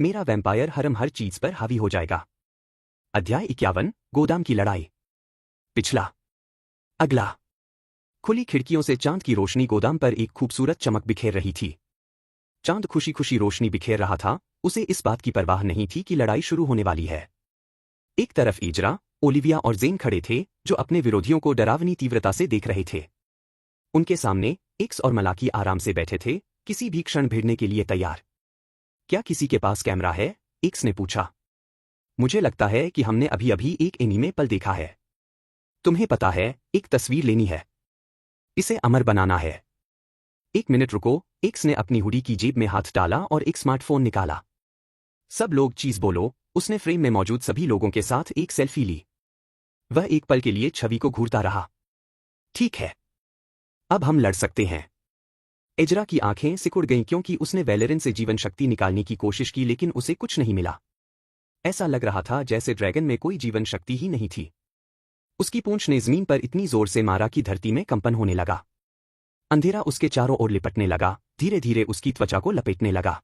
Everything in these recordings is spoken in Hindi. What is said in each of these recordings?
मेरा वैम्पायर हरम हर चीज पर हावी हो जाएगा। अध्याय 51 गोदाम की लड़ाई। पिछला। अगला। खुली खिड़कियों से चांद की रोशनी गोदाम पर एक खूबसूरत चमक बिखेर रही थी। चांद खुशी खुशी रोशनी बिखेर रहा था, उसे इस बात की परवाह नहीं थी कि लड़ाई शुरू होने वाली है। एक तरफ इजरा, ओलिविया और जेन खड़े थे, जो अपने विरोधियों को डरावनी तीव्रता से देख रहे थे। उनके सामने एक्स और मलाकी आराम से बैठे थे, किसी भी क्षण भिड़ने के लिए तैयार। क्या किसी के पास कैमरा है? एक्स ने पूछा। मुझे लगता है कि हमने अभी अभी एक एनीमे पल देखा है। तुम्हें पता है, एक तस्वीर लेनी है। इसे अमर बनाना है। 1 मिनट रुको। एक्स ने अपनी हुडी की जेब में हाथ डाला और एक स्मार्टफोन निकाला। सब लोग चीज बोलो। उसने फ्रेम में मौजूद सभी लोगों के साथ एक सेल्फी ली। वह एक पल के लिए छवि को घूरता रहा। ठीक है, अब हम लड़ सकते हैं। इजरा की आंखें सिकुड़ गईं क्योंकि उसने वैलेरिन से जीवन शक्ति निकालने की कोशिश की, लेकिन उसे कुछ नहीं मिला। ऐसा लग रहा था जैसे ड्रैगन में कोई जीवन शक्ति ही नहीं थी। उसकी पूंछ ने जमीन पर इतनी जोर से मारा कि धरती में कंपन होने लगा। अंधेरा उसके चारों ओर लिपटने लगा, धीरे धीरे उसकी त्वचा को लपेटने लगा।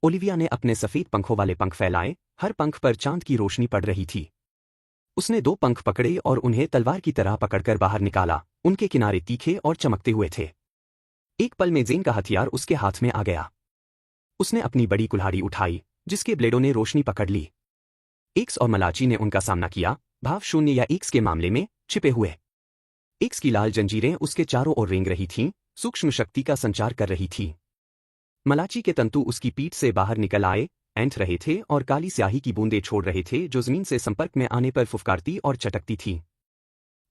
ओलिविया ने अपने सफेद पंखों वाले पंख फैलाए, हर पंख पर चांद की रोशनी पड़ रही थी। उसने 2 पंख पकड़े और उन्हें तलवार की तरह पकड़कर बाहर निकाला। उनके किनारे तीखे और चमकते हुए थे। एक पल में जेन का हथियार उसके हाथ में आ गया। उसने अपनी बड़ी कुल्हाड़ी उठाई, जिसके ब्लेडों ने रोशनी पकड़ ली। एक्स और मलाची ने उनका सामना किया, भाव शून्य या एक्स के मामले में छिपे हुए। एक्स की लाल जंजीरें उसके चारों ओर रेंग रही थीं, सूक्ष्म शक्ति का संचार कर रही थीं। मलाची के तंतु उसकी पीठ से बाहर निकल आए, ऐंठ रहे थे और काली स्याही की बूंदें छोड़ रहे थे जो जमीन से संपर्क में आने पर फुफकारती और चटकती थीं।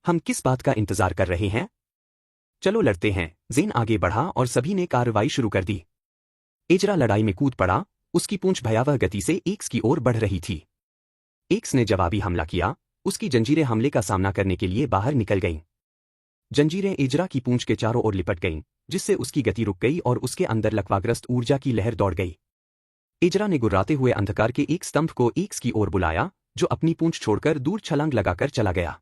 हम किस बात का इंतजार कर रहे हैं? चलो लड़ते हैं। जेन आगे बढ़ा और सभी ने कार्रवाई शुरू कर दी। इजरा लड़ाई में कूद पड़ा, उसकी पूंछ भयावह गति से एक्स की ओर बढ़ रही थी। एक्स ने जवाबी हमला किया, उसकी जंजीरें हमले का सामना करने के लिए बाहर निकल गईं। जंजीरें इजरा की पूंछ के चारों ओर लिपट गईं, जिससे उसकी गति रुक गई और उसके अंदर लकवाग्रस्त ऊर्जा की लहर दौड़ गई। इजरा ने गुर्राते हुए अंधकार के एक स्तंभ को एक्स की ओर बुलाया, जो अपनी पूंछ छोड़कर दूर छलांग लगाकर चला गया।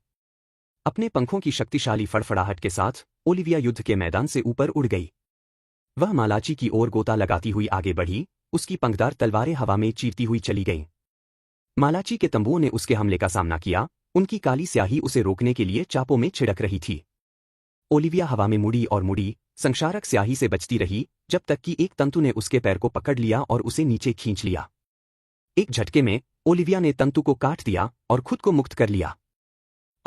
अपने पंखों की शक्तिशाली फड़फड़ाहट के साथ ओलिविया युद्ध के मैदान से ऊपर उड़ गई। वह मालाची की ओर गोता लगाती हुई आगे बढ़ी, उसकी पंखदार तलवारें हवा में चीरती हुई चली गईं। मालाची के तंबुओं ने उसके हमले का सामना किया, उनकी काली स्याही उसे रोकने के लिए चापों में छिड़क रही थी। ओलिविया हवा में मुड़ी और मुड़ी, संक्षारक स्याही से बचती रही, जब तक कि एक तंतु ने उसके पैर को पकड़ लिया और उसे नीचे खींच लिया। एक झटके में ओलिविया ने तंतु को काट दिया और खुद को मुक्त कर लिया।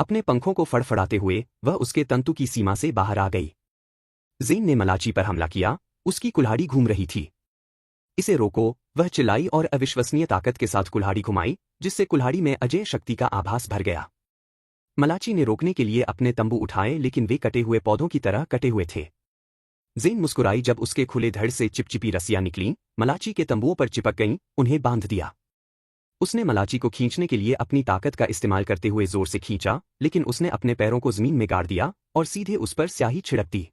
अपने पंखों को फड़फड़ाते हुए वह उसके तंतु की सीमा से बाहर आ गई। जेन ने मलाची पर हमला किया, उसकी कुल्हाड़ी घूम रही थी। इसे रोको, वह चिल्लाई और अविश्वसनीय ताकत के साथ कुल्हाड़ी घुमाई, जिससे कुल्हाड़ी में अजेय शक्ति का आभास भर गया। मलाची ने रोकने के लिए अपने तंबू उठाए, लेकिन वे कटे हुए पौधों की तरह कटे हुए थे। जेन मुस्कुराई जब उसके खुले धड़ से चिपचिपी रस्सियां निकलीं, मलाची के तंबुओं पर चिपक गईं, उन्हें बांध दिया। उसने मलाची को खींचने के लिए अपनी ताकत का इस्तेमाल करते हुए जोर से खींचा, लेकिन उसने अपने पैरों को जमीन में गाड़ दिया और सीधे उस पर स्याही छिड़क दी।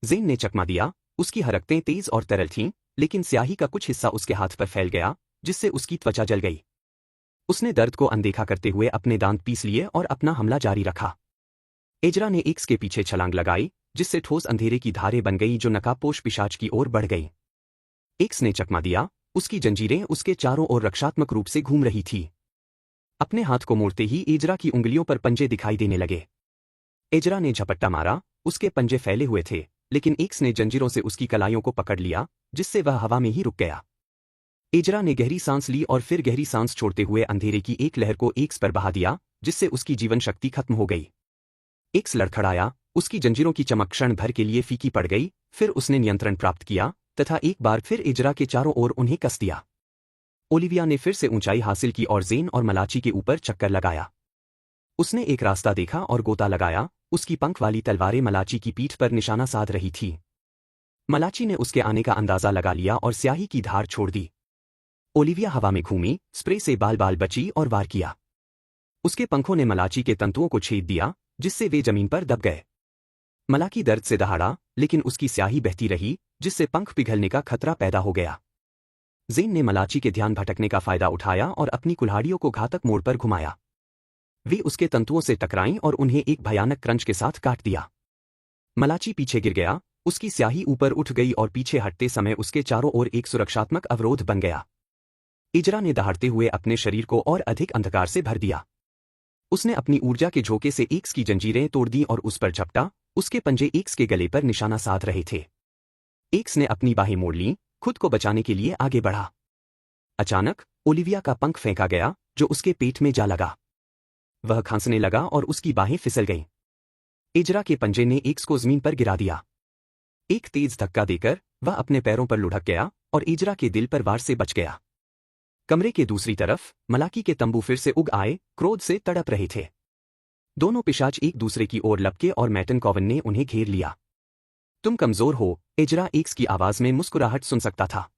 जेन ने चकमा दिया, उसकी हरकतें तेज और तरल थीं, लेकिन स्याही का कुछ हिस्सा उसके हाथ पर फैल गया, जिससे उसकी त्वचा जल गई। उसने दर्द को अनदेखा करते हुए अपने दांत पीस लिए और अपना हमला जारी रखा। इजरा ने एक्स के पीछे छलांग लगाई, जिससे ठोस अंधेरे की धारें बन गई जो नकाबपोश पिशाच की ओर बढ़ गई। एक्स ने चकमा दिया, उसकी जंजीरें उसके चारों ओर रक्षात्मक रूप से घूम रही थी। अपने हाथ को मोड़ते ही इजरा की उंगलियों पर पंजे दिखाई देने लगे। इजरा ने झपट्टा मारा, उसके पंजे फैले हुए थे, लेकिन एक्स ने जंजीरों से उसकी कलाइयों को पकड़ लिया, जिससे वह हवा में ही रुक गया। इजरा ने गहरी सांस ली और फिर गहरी सांस छोड़ते हुए अंधेरे की एक लहर को एक्स पर बहा दिया, जिससे उसकी जीवन शक्ति खत्म हो गई। एक्स लड़खड़ाया, उसकी जंजीरों की चमक क्षण भर के लिए फीकी पड़ गई, फिर उसने नियंत्रण प्राप्त किया तथा एक बार फिर इजरा के चारों ओर उन्हें कस दिया। ओलिविया ने फिर से ऊंचाई हासिल की और जेन और मलाची के ऊपर चक्कर लगाया। उसने एक रास्ता देखा और गोता लगाया, उसकी पंख वाली तलवारें मलाची की पीठ पर निशाना साध रही थीं। मलाची ने उसके आने का अंदाजा लगा लिया और स्याही की धार छोड़ दी। ओलिविया हवा में घूमी, स्प्रे से बाल बाल बची और वार किया। उसके पंखों ने मलाची के तंतुओं को छेद दिया, जिससे वे जमीन पर दब गए। मलाकी दर्द से दहाड़ा, लेकिन उसकी स्याही बहती रही, जिससे पंख पिघलने का खतरा पैदा हो गया। जेन ने मलाची के ध्यान भटकने का फायदा उठाया और अपनी कुल्हाड़ियों को घातक मोड़ पर घुमाया। वे उसके तंतुओं से टकराईं और उन्हें एक भयानक क्रंच के साथ काट दिया। मलाची पीछे गिर गया, उसकी स्याही ऊपर उठ गई और पीछे हटते समय उसके चारों ओर एक सुरक्षात्मक अवरोध बन गया। इजरा ने दहाड़ते हुए अपने शरीर को और अधिक अंधकार से भर दिया। उसने अपनी ऊर्जा के झोंके से एक्स की जंजीरें तोड़ दी और उस पर झपटा। उसके पंजे एक्स के गले पर निशाना साध रहे थे। एक्स ने अपनी बाहें मोड़ लीं, खुद को बचाने के लिए आगे बढ़ा। अचानक ओलिविया का पंख फेंका गया, जो उसके पेट में जा लगा। वह खांसने लगा और उसकी बाहें फिसल गईं। इजरा के पंजे ने एक्स को जमीन पर गिरा दिया। एक तेज धक्का देकर वह अपने पैरों पर लुढ़क गया और इजरा के दिल पर वार से बच गया। कमरे के दूसरी तरफ मलाकी के तंबू फिर से उग आए, क्रोध से तड़प रहे थे। दोनों पिशाच एक दूसरे की ओर लपके और मैटन कॉवन ने उन्हें घेर लिया। तुम कमजोर हो, इजरा एक्स की आवाज में मुस्कुराहट सुन सकता था।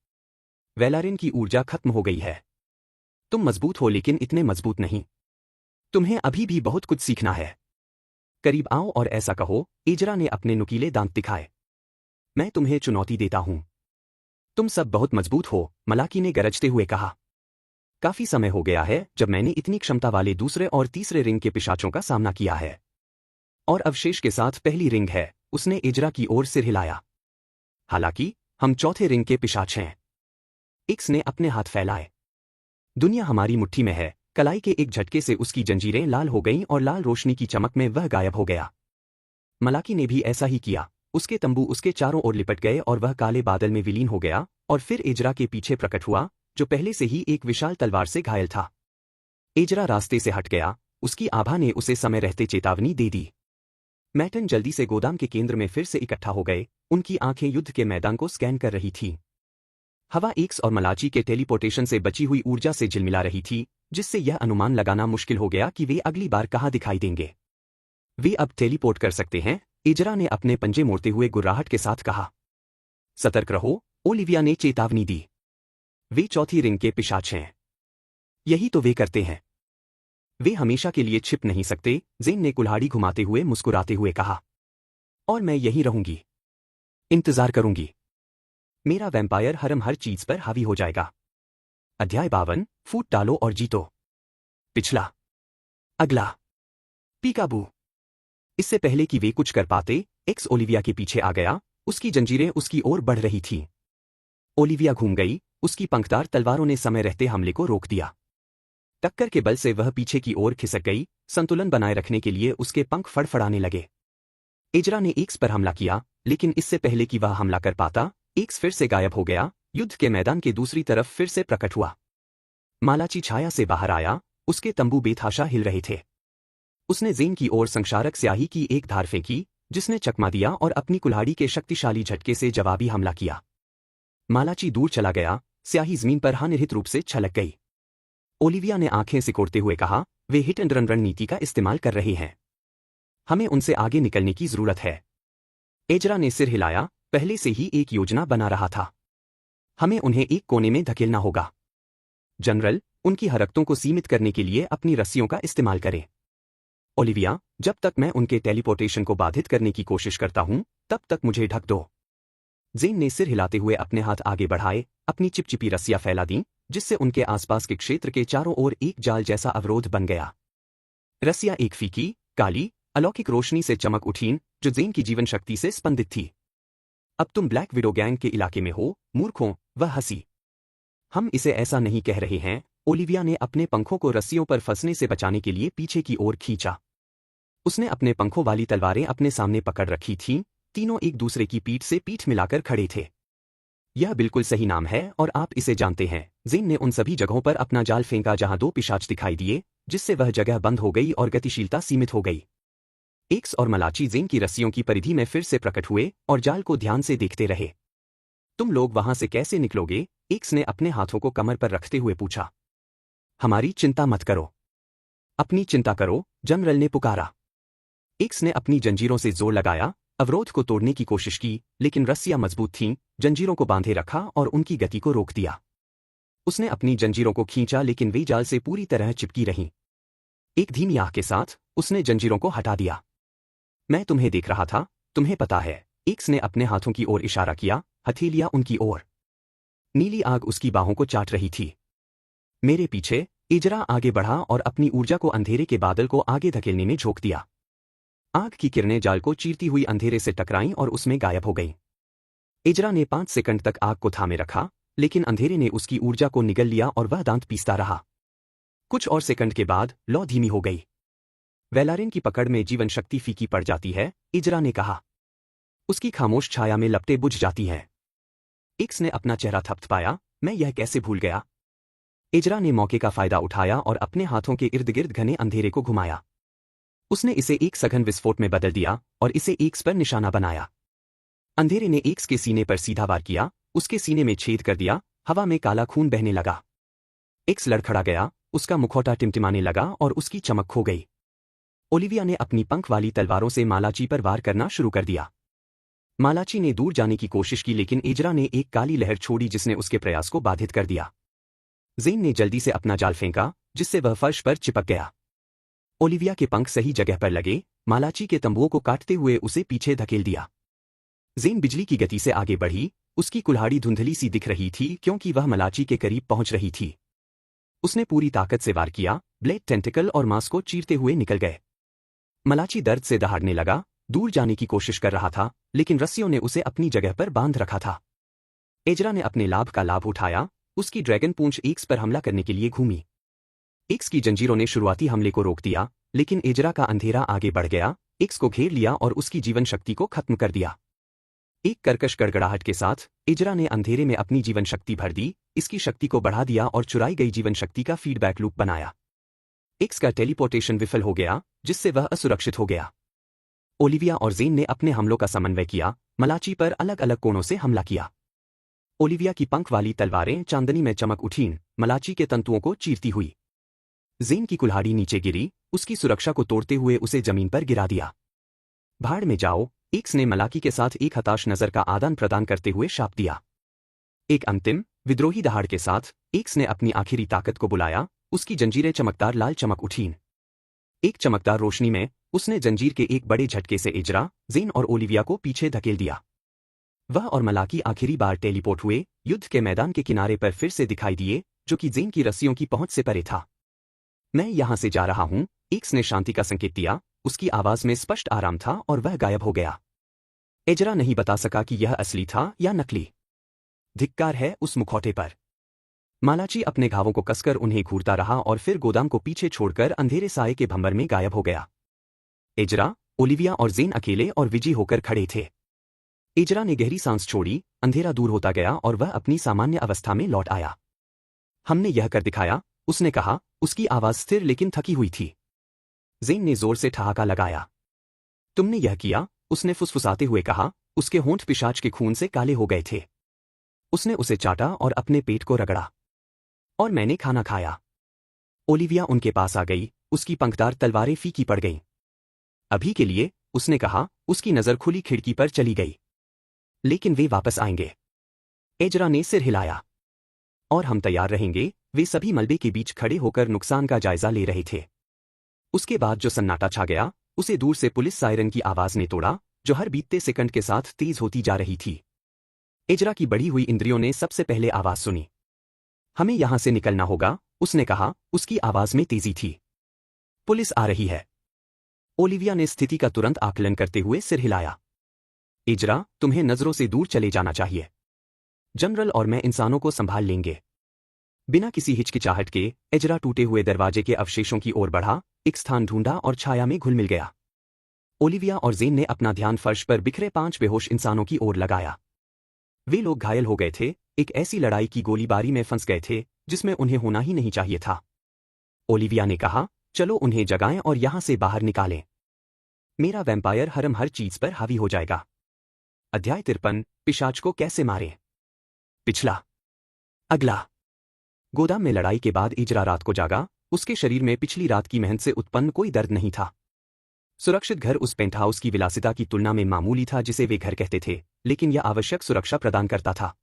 वेलारिन की ऊर्जा खत्म हो गई है। तुम मजबूत हो लेकिन इतने मजबूत नहीं। तुम्हें अभी भी बहुत कुछ सीखना है। करीब आओ और ऐसा कहो, इजरा ने अपने नुकीले दांत दिखाए। मैं तुम्हें चुनौती देता हूं। तुम सब बहुत मजबूत हो, मलाकी ने गरजते हुए कहा। काफी समय हो गया है जब मैंने इतनी क्षमता वाले दूसरे और तीसरे रिंग के पिशाचों का सामना किया है। और अवशेष के साथ पहली रिंग है, उसने इजरा की ओर सिर हिलाया। हालांकि हम चौथे रिंग के पिशाच हैं। एक्स ने अपने हाथ फैलाए। दुनिया हमारी मुट्ठी में है। कलाई के एक झटके से उसकी जंजीरें लाल हो गईं और लाल रोशनी की चमक में वह गायब हो गया। मलाकी ने भी ऐसा ही किया। उसके तंबू उसके चारों ओर लिपट गए और वह काले बादल में विलीन हो गया और फिर इजरा के पीछे प्रकट हुआ, जो पहले से ही एक विशाल तलवार से घायल था। इजरा रास्ते से हट गया। उसकी आभा ने उसे समय रहते चेतावनी दे दी। मैटन जल्दी से गोदाम के केंद्र में फिर से इकट्ठा हो गए। उनकी आंखें युद्ध के मैदान को स्कैन कर रही थीं। हवा एक्स और मलाची के टेलीपोर्टेशन से बची हुई ऊर्जा से झिलमिला रही थी, जिससे यह अनुमान लगाना मुश्किल हो गया कि वे अगली बार कहाँ दिखाई देंगे। वे अब टेलीपोर्ट कर सकते हैं, इजरा ने अपने पंजे मोड़ते हुए गुर्राहट के साथ कहा। सतर्क रहो, ओलिविया ने चेतावनी दी। वे चौथी रिंग के पिशाच हैं। यही तो वे करते हैं। वे हमेशा के लिए छिप नहीं सकते, जेन ने कुल्हाड़ी घुमाते हुए मुस्कुराते हुए कहा। और मैं यही रहूंगी। इंतजार करूंगी। मेरा वैम्पायर हरम हर चीज पर हावी हो जाएगा। अध्याय 52, फूट डालो और जीतो। पिछला। अगला। पीकाबू। इससे पहले कि वे कुछ कर पाते, एक्स ओलिविया के पीछे आ गया। उसकी जंजीरें उसकी ओर बढ़ रही थीं। ओलिविया घूम गई। उसकी पंखदार तलवारों ने समय रहते हमले को रोक दिया। टक्कर के बल से वह पीछे की ओर खिसक गई। संतुलन बनाए रखने के लिए उसके पंख फड़फड़ाने लगे। इजरा ने एक्स पर हमला किया, लेकिन इससे पहले कि वह हमला कर पाता, एक्स फिर से गायब हो गया। युद्ध के मैदान के दूसरी तरफ फिर से प्रकट हुआ। मालाची छाया से बाहर आया। उसके तंबू बेतहाशा हिल रहे थे। उसने जेन की ओर संक्षारक स्याही की एक धार फेंकी, जिसने चकमा दिया और अपनी कुल्हाड़ी के शक्तिशाली झटके से जवाबी हमला किया। मालाची दूर चला गया। स्याही जमीन पर अनिहित रूप से छलक गई। ओलिविया ने आंखें सिकोड़ते हुए कहा, वे हिट एंड रन रणनीति का इस्तेमाल कर रहे हैं। हमें उनसे आगे निकलने की जरूरत है। इजरा ने सिर हिलाया। पहले से ही एक योजना बना रहा था। हमें उन्हें एक कोने में धकेलना होगा। जनरल, उनकी हरकतों को सीमित करने के लिए अपनी रस्सियों का इस्तेमाल करें। ओलिविया, जब तक मैं उनके टेलीपोर्टेशन को बाधित करने की कोशिश करता हूं, तब तक मुझे ढक दो। जेन ने सिर हिलाते हुए अपने हाथ आगे बढ़ाए, अपनी चिपचिपी रस्सियां फैला दीं, जिससे उनके आसपास के क्षेत्र के चारों ओर एक जाल जैसा अवरोध बन गया। रस्सियां एक फीकी, काली, अलौकिक रोशनी से चमक उठीं, जो जेन की जीवन शक्ति से स्पंदित थी। अब तुम ब्लैक विडो गैंग के इलाके में हो, मूर्खों, वह हंसी। हम इसे ऐसा नहीं कह रहे हैं। ओलिविया ने अपने पंखों को रस्सियों पर फंसने से बचाने के लिए पीछे की ओर खींचा। उसने अपने पंखों वाली तलवारें अपने सामने पकड़ रखी थीं। तीनों एक दूसरे की पीठ से पीठ मिलाकर खड़े थे। यह बिल्कुल सही नाम है और आप इसे जानते हैं। जेन ने उन सभी जगहों पर अपना जाल फेंका जहां दो पिशाच दिखाई दिए, जिससे वह जगह बंद हो गई और गतिशीलता सीमित हो गई। एक्स और मलाची जेन की रस्सियों की परिधि में फिर से प्रकट हुए और जाल को ध्यान से देखते रहे। तुम लोग वहां से कैसे निकलोगे? एक्स ने अपने हाथों को कमर पर रखते हुए पूछा। हमारी चिंता मत करो। अपनी चिंता करो, जनरल ने पुकारा। एक्स ने अपनी जंजीरों से जोर लगाया, अवरोध को तोड़ने की कोशिश की, लेकिन रस्सियां मजबूत थीं। जंजीरों को बांधे रखा और उनकी गति को रोक दिया। उसने अपनी जंजीरों को खींचा, लेकिन वे जाल से पूरी तरह चिपकी रहीं। एक धीमी आह के साथ उसने जंजीरों को हटा दिया। मैं तुम्हें देख रहा था, तुम्हें पता है। एक्स ने अपने हाथों की ओर इशारा किया, हथेलियां उनकी ओर। नीली आग उसकी बाहों को चाट रही थी। मेरे पीछे। इजरा आगे बढ़ा और अपनी ऊर्जा को अंधेरे के बादल को आगे धकेलने में झोंक दिया। आग की किरणें जाल को चीरती हुई अंधेरे से टकराईं और उसमें गायब हो गईं। इजरा ने 5 सेकंड तक आग को थामे रखा, लेकिन अंधेरे ने उसकी ऊर्जा को निगल लिया और वह दांत पीसता रहा। कुछ और सेकंड के बाद लौ धीमी हो गई। वेलारिन की पकड़ में जीवन शक्ति फीकी पड़ जाती है, इजरा ने कहा। उसकी खामोश छाया में लपटें बुझ जाती हैं। एक्स ने अपना चेहरा थपथपाया, मैं यह कैसे भूल गया। इजरा ने मौके का फायदा उठाया और अपने हाथों के इर्द गिर्द घने अंधेरे को घुमाया। उसने इसे एक सघन विस्फोट में बदल दिया और इसे एक्स पर निशाना बनाया। अंधेरे ने एक्स के सीने पर सीधा वार किया, उसके सीने में छेद कर दिया, हवा में काला खून बहने लगा। एक्स लड़खड़ा गया, उसका मुखौटा टिमटिमाने लगा और उसकी चमक खो गई। ओलिविया ने अपनी पंख वाली तलवारों से मालाची पर वार करना शुरू कर दिया। मालाची ने दूर जाने की कोशिश की लेकिन इजरा ने एक काली लहर छोड़ी जिसने उसके प्रयास को बाधित कर दिया। ज़ेन ने जल्दी से अपना जाल फेंका, जिससे वह फर्श पर चिपक गया। ओलिविया के पंख सही जगह पर लगे, मालाची के तंबुओं को काटते हुए उसे पीछे धकेल दिया। ज़ेन बिजली की गति से आगे बढ़ी, उसकी कुल्हाड़ी धुंधली सी दिख रही थी क्योंकि वह मालाची के करीब पहुंच रही थी। उसने पूरी ताकत से वार किया, ब्लेड टेंटिकल और मांस को चीरते हुए निकल गए। मालाची दर्द से दहाड़ने लगा, दूर जाने की कोशिश कर रहा था, लेकिन रस्सियों ने उसे अपनी जगह पर बांध रखा था। इजरा ने अपने लाभ का लाभ उठाया, उसकी ड्रैगन पूंछ एक्स पर हमला करने के लिए घूमी। एक्स की जंजीरों ने शुरुआती हमले को रोक दिया, लेकिन इजरा का अंधेरा आगे बढ़ गया, एक्स को घेर लिया और उसकी जीवन शक्ति को खत्म कर दिया। एक कर्कश गड़गड़ाहट के साथ इजरा ने अंधेरे में अपनी जीवन शक्ति भर दी, इसकी शक्ति को बढ़ा दिया और चुराई गई जीवन शक्ति का फीडबैक लूप बनाया। एक्स का टेलीपोर्टेशन विफल हो गया, जिससे वह असुरक्षित हो गया। ओलिविया और ज़ेन ने अपने हमलों का समन्वय किया, मालाची पर अलग अलग कोणों से हमला किया। ओलिविया की पंख वाली तलवारें चांदनी में चमक उठीं, मालाची के तंतुओं को चीरती हुई। ज़ेन की कुल्हाड़ी नीचे गिरी, उसकी सुरक्षा को तोड़ते हुए उसे जमीन पर गिरा दिया। भाड़ में जाओ, एक्स ने मालाकी के साथ एक हताश नजर का आदान प्रदान करते हुए शाप दिया। एक अंतिम, विद्रोही दहाड़ के साथ एक्स ने अपनी आखिरी ताकत को बुलाया, उसकी जंजीरें चमकदार लाल चमक उठीं। एक चमकदार रोशनी में उसने जंजीर के एक बड़े झटके से इजरा, ज़ेन और ओलिविया को पीछे धकेल दिया। वह और मालाकी आखिरी बार टेलीपोर्ट हुए, युद्ध के मैदान के किनारे पर फिर से दिखाई दिए, जो कि ज़ेन की रस्सियों की पहुंच से परे था। मैं यहां से जा रहा हूं, एक्स ने शांति का संकेत दिया, उसकी आवाज में स्पष्ट आराम था और वह गायब हो गया। इजरा नहीं बता सका कि यह असली था या नकली। धिक्कार है उस मुखौटे पर। मालाची अपने घावों को कसकर उन्हें घूरता रहा और फिर गोदाम को पीछे छोड़कर अंधेरे साए के भंवर में गायब हो गया। इजरा, ओलिविया और ज़ेन अकेले और विजी होकर खड़े थे। इजरा ने गहरी सांस छोड़ी, अंधेरा दूर होता गया और वह अपनी सामान्य अवस्था में लौट आया। हमने यह कर दिखाया, उसने कहा, उसकी आवाज स्थिर लेकिन थकी हुई थी। ज़ेन ने जोर से ठहाका लगाया। तुमने यह किया, उसने फुसफुसाते हुए कहा, उसके होंठ पिशाच के खून से काले हो गए थे। उसने उसे चाटा और अपने पेट को रगड़ा। और मैंने खाना खाया। ओलिविया उनके पास आ गई, उसकी पंखदार तलवारें फीकी पड़ गईं। अभी के लिए, उसने कहा, उसकी नजर खुली खिड़की पर चली गई। लेकिन वे वापस आएंगे। इजरा ने सिर हिलाया। और हम तैयार रहेंगे, वे सभी मलबे के बीच खड़े होकर नुकसान का जायजा ले रहे थे। उसके बाद जो सन्नाटा छा गया, उसे दूर से पुलिस सायरन की आवाज ने तोड़ा, जो हर बीतते सेकंड के साथ तेज होती जा रही थी। इजरा की बढ़ी हुई इंद्रियों ने सबसे पहले आवाज सुनी। हमें यहां से निकलना होगा, उसने कहा, उसकी आवाज में तेजी थी। पुलिस आ रही है। ओलिविया ने स्थिति का तुरंत आकलन करते हुए सिर हिलाया। इजरा, तुम्हें नजरों से दूर चले जाना चाहिए। जनरल और मैं इंसानों को संभाल लेंगे। बिना किसी हिचकिचाहट के, इजरा टूटे हुए दरवाजे के अवशेषों की ओर बढ़ा, एक स्थान ढूंढा और छाया में घुल मिल गया। ओलिविया और ज़ेन ने अपना ध्यान फर्श पर बिखरे 5 बेहोश इंसानों की ओर लगाया। वे लोग घायल हो गए थे, एक ऐसी लड़ाई की गोलीबारी में फंस गए थे, जिसमें उन्हें होना ही नहीं चाहिए था। ओलिविया ने कहा, चलो उन्हें जगाएं और यहां से बाहर निकालें। मेरा वैम्पायर हरम हर चीज पर हावी हो जाएगा। अध्याय 53, पिशाच को कैसे मारें। पिछला। अगला। गोदाम में लड़ाई के बाद इजरा रात को जागा, उसके शरीर में पिछली रात की मेहनत से उत्पन्न कोई दर्द नहीं था। सुरक्षित घर उस पेंटहाउस की विलासिता की तुलना में मामूली था जिसे वे घर कहते थे, लेकिन यह आवश्यक सुरक्षा प्रदान करता था।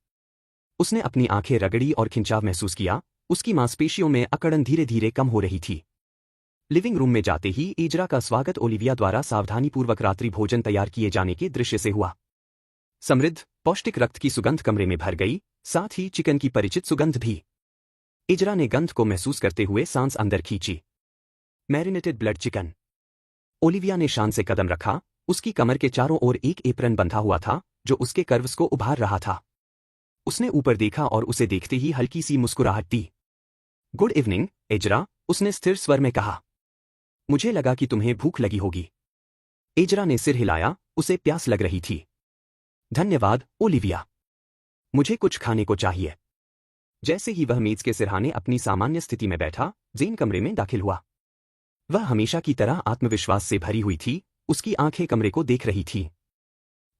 उसने अपनी आंखें रगड़ी और खिंचाव महसूस किया, उसकी मांसपेशियों में अकड़न धीरे धीरे कम हो रही थी। लिविंग रूम में जाते ही इजरा का स्वागत ओलिविया द्वारा सावधानीपूर्वक रात्रि भोजन तैयार किए जाने के दृश्य से हुआ। समृद्ध, पौष्टिक रक्त की सुगंध कमरे में भर गई, साथ ही चिकन की परिचित सुगंध भी। इजरा ने गंध को महसूस करते हुए सांस अंदर खींची। Marinated blood chicken. ओलिविया ने शान से कदम रखा, उसकी कमर के चारों ओर एक एप्रन बंधा हुआ था, जो उसके कर्व्स को उभार रहा था। उसने ऊपर देखा और उसे देखते ही हल्की सी मुस्कुराहट दी। गुड इवनिंग, एजरा, उसने स्थिर स्वर में कहा। मुझे लगा कि तुम्हें भूख लगी होगी। एजरा ने सिर हिलाया, उसे प्यास लग रही थी। धन्यवाद, ओलिविया। मुझे कुछ खाने को चाहिए। जैसे ही वह मेज के सिरहाने अपनी सामान्य स्थिति में बैठा, जेन कमरे में दाखिल हुआ। वह हमेशा की तरह आत्मविश्वास से भरी हुई थी, उसकी आंखें कमरे को देख रही थीं।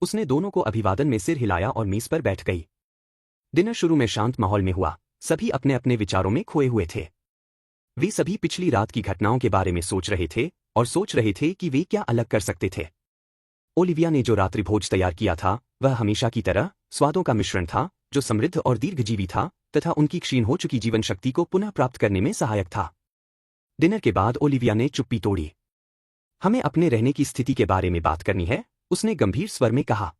उसने दोनों को अभिवादन में सिर हिलाया और मेज पर बैठ गई। डिनर शुरू में शांत माहौल में हुआ, सभी अपने अपने विचारों में खोए हुए थे। वे सभी पिछली रात की घटनाओं के बारे में सोच रहे थे और सोच रहे थे कि वे क्या अलग कर सकते थे। ओलिविया ने जो रात्रिभोज तैयार किया था, वह हमेशा की तरह स्वादों का मिश्रण था, जो समृद्ध और दीर्घजीवी था तथा उनकी क्षीण हो चुकी जीवन शक्ति को पुनः प्राप्त करने में सहायक था। डिनर के बाद ओलिविया ने चुप्पी तोड़ी। हमें अपने रहने की स्थिति के बारे में बात करनी है, उसने गंभीर स्वर में कहा।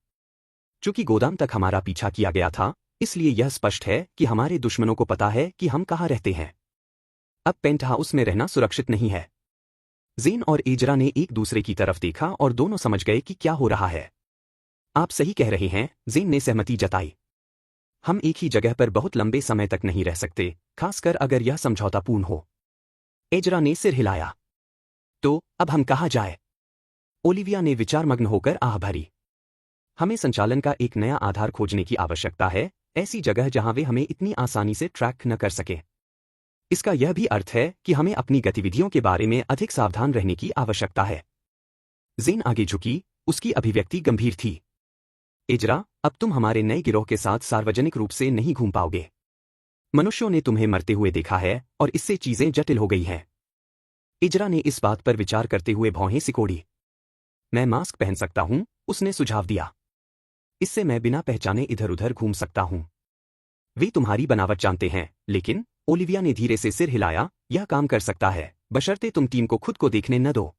चूंकि गोदाम तक हमारा पीछा किया गया था, इसलिए यह स्पष्ट है कि हमारे दुश्मनों को पता है कि हम कहाँ रहते हैं। अब पेंट हाउस में रहना सुरक्षित नहीं है। जेन और एजरा ने एक दूसरे की तरफ देखा और दोनों समझ गए कि क्या हो रहा है। आप सही कह रहे हैं, जेन ने सहमति जताई। हम एक ही जगह पर बहुत लंबे समय तक नहीं रह सकते, खासकर अगर यह समझौतापूर्ण हो। एजरा ने सिर हिलाया। तो अब हम कहाँ जाए? ओलिविया ने विचारमग्न होकर आह भरी। हमें संचालन का एक नया आधार खोजने की आवश्यकता है, ऐसी जगह जहां वे हमें इतनी आसानी से ट्रैक न कर सके। इसका यह भी अर्थ है कि हमें अपनी गतिविधियों के बारे में अधिक सावधान रहने की आवश्यकता है। जेन आगे झुकी, उसकी अभिव्यक्ति गंभीर थी। एजरा, अब तुम हमारे नए गिरोह के साथ सार्वजनिक रूप से नहीं घूम पाओगे। मनुष्यों ने तुम्हें मरते हुए देखा है और इससे चीजें जटिल हो गई हैं। एजरा ने इस बात पर विचार करते हुए भौहें सिकोड़ी। मैं मास्क पहन सकता हूं, उसने सुझाव दिया। इससे मैं बिना पहचाने इधर उधर घूम सकता हूं। वे तुम्हारी बनावट जानते हैं, लेकिन ओलिविया ने धीरे से सिर हिलाया, यह काम कर सकता है, बशर्ते तुम टीम को खुद को देखने न दो।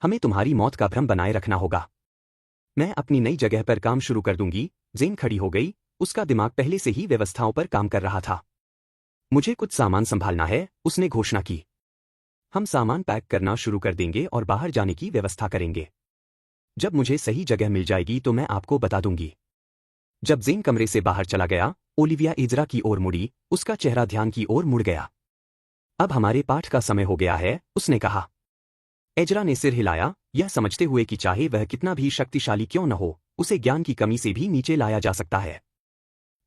हमें तुम्हारी मौत का भ्रम बनाए रखना होगा। मैं अपनी नई जगह पर काम शुरू कर दूंगी। जेन खड़ी हो गई, उसका दिमाग पहले से ही व्यवस्थाओं पर काम कर रहा था। मुझे कुछ सामान संभालना है, उसने घोषणा की। हम सामान पैक करना शुरू कर देंगे और बाहर जाने की व्यवस्था करेंगे। जब मुझे सही जगह मिल जाएगी तो मैं आपको बता दूंगी। जब जेन कमरे से बाहर चला गया, ओलिविया एजरा की ओर मुड़ी, उसका चेहरा ध्यान की ओर मुड़ गया। अब हमारे पाठ का समय हो गया है, उसने कहा। एजरा ने सिर हिलाया, यह समझते हुए कि चाहे वह कितना भी शक्तिशाली क्यों न हो, उसे ज्ञान की कमी से भी नीचे लाया जा सकता है।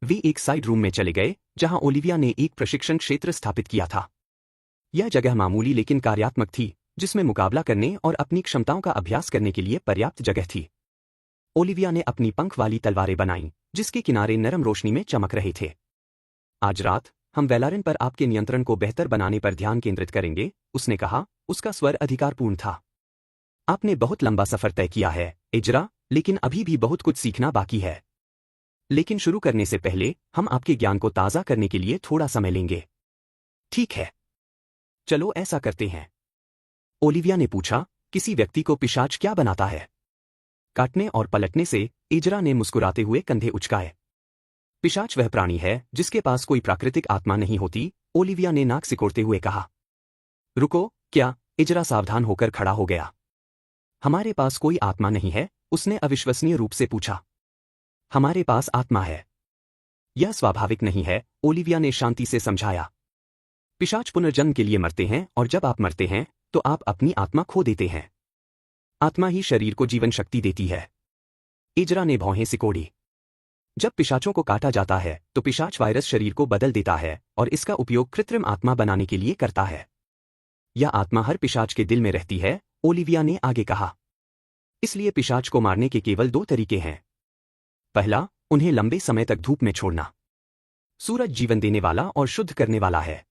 वे एक साइड रूम में चले गए, जहां ओलिविया ने एक प्रशिक्षण क्षेत्र स्थापित किया था। यह जगह मामूली लेकिन कार्यात्मक थी, जिसमें मुकाबला करने और अपनी क्षमताओं का अभ्यास करने के लिए पर्याप्त जगह थी। ओलिविया ने अपनी पंख वाली तलवारें बनाईं, जिसके किनारे नरम रोशनी में चमक रहे थे। आज रात हम वेलारिन पर आपके नियंत्रण को बेहतर बनाने पर ध्यान केंद्रित करेंगे, उसने कहा, उसका स्वर अधिकारपूर्ण था। आपने बहुत लंबा सफर तय किया है, एजरा, लेकिन अभी भी बहुत कुछ सीखना बाकी है। लेकिन शुरू करने से पहले हम आपके ज्ञान को ताज़ा करने के लिए थोड़ा समय लेंगे। ठीक है, चलो ऐसा करते हैं। ओलिविया ने पूछा, किसी व्यक्ति को पिशाच क्या बनाता है? काटने और पलटने से, एजरा ने मुस्कुराते हुए कंधे उचकाए। पिशाच वह प्राणी है जिसके पास कोई प्राकृतिक आत्मा नहीं होती, ओलिविया ने नाक सिकोड़ते हुए कहा। रुको, क्या? एजरा सावधान होकर खड़ा हो गया। हमारे पास कोई आत्मा नहीं है, उसने अविश्वसनीय रूप से पूछा। हमारे पास आत्मा है। यह स्वाभाविक नहीं है, ओलिविया ने शांति से समझाया। पिशाच पुनर्जन्म के लिए मरते हैं और जब आप मरते हैं तो आप अपनी आत्मा खो देते हैं। आत्मा ही शरीर को जीवन शक्ति देती है। एजरा ने भौहें सिकोड़ी। जब पिशाचों को काटा जाता है तो पिशाच वायरस शरीर को बदल देता है और इसका उपयोग कृत्रिम आत्मा बनाने के लिए करता है। यह आत्मा हर पिशाच के दिल में रहती है, ओलिविया ने आगे कहा। इसलिए पिशाच को मारने के केवल 2 तरीके हैं। पहला, उन्हें लंबे समय तक धूप में छोड़ना। सूरज जीवन देने वाला और शुद्ध करने वाला है।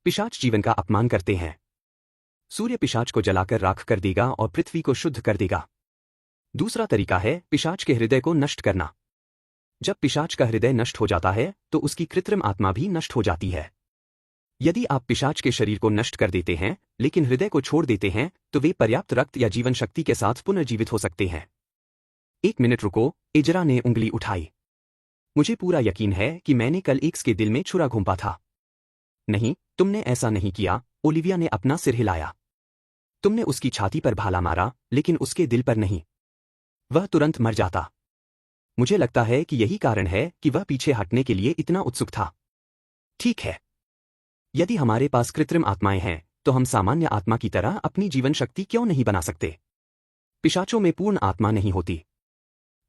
पिशाच जीवन का अपमान करते हैं। सूर्य पिशाच को जलाकर राख कर देगा और पृथ्वी को शुद्ध कर देगा। दूसरा तरीका है पिशाच के हृदय को नष्ट करना। जब पिशाच का हृदय नष्ट हो जाता है तो उसकी कृत्रिम आत्मा भी नष्ट हो जाती है। यदि आप पिशाच के शरीर को नष्ट कर देते हैं लेकिन हृदय को छोड़ देते हैं तो वे पर्याप्त रक्त या जीवन शक्ति के साथ पुनर्जीवित हो सकते हैं। 1 मिनट रुको, एजरा ने उंगली उठाई। मुझे पूरा यकीन है कि मैंने कल एक्स के दिल में छुरा घोंपा था। नहीं, तुमने ऐसा नहीं किया, ओलिविया ने अपना सिर हिलाया। तुमने उसकी छाती पर भाला मारा, लेकिन उसके दिल पर नहीं। वह तुरंत मर जाता। मुझे लगता है कि यही कारण है कि वह पीछे हटने के लिए इतना उत्सुक था। ठीक है, यदि हमारे पास कृत्रिम आत्माएं हैं तो हम सामान्य आत्मा की तरह अपनी जीवन शक्ति क्यों नहीं बना सकते? पिशाचों में पूर्ण आत्मा नहीं होती।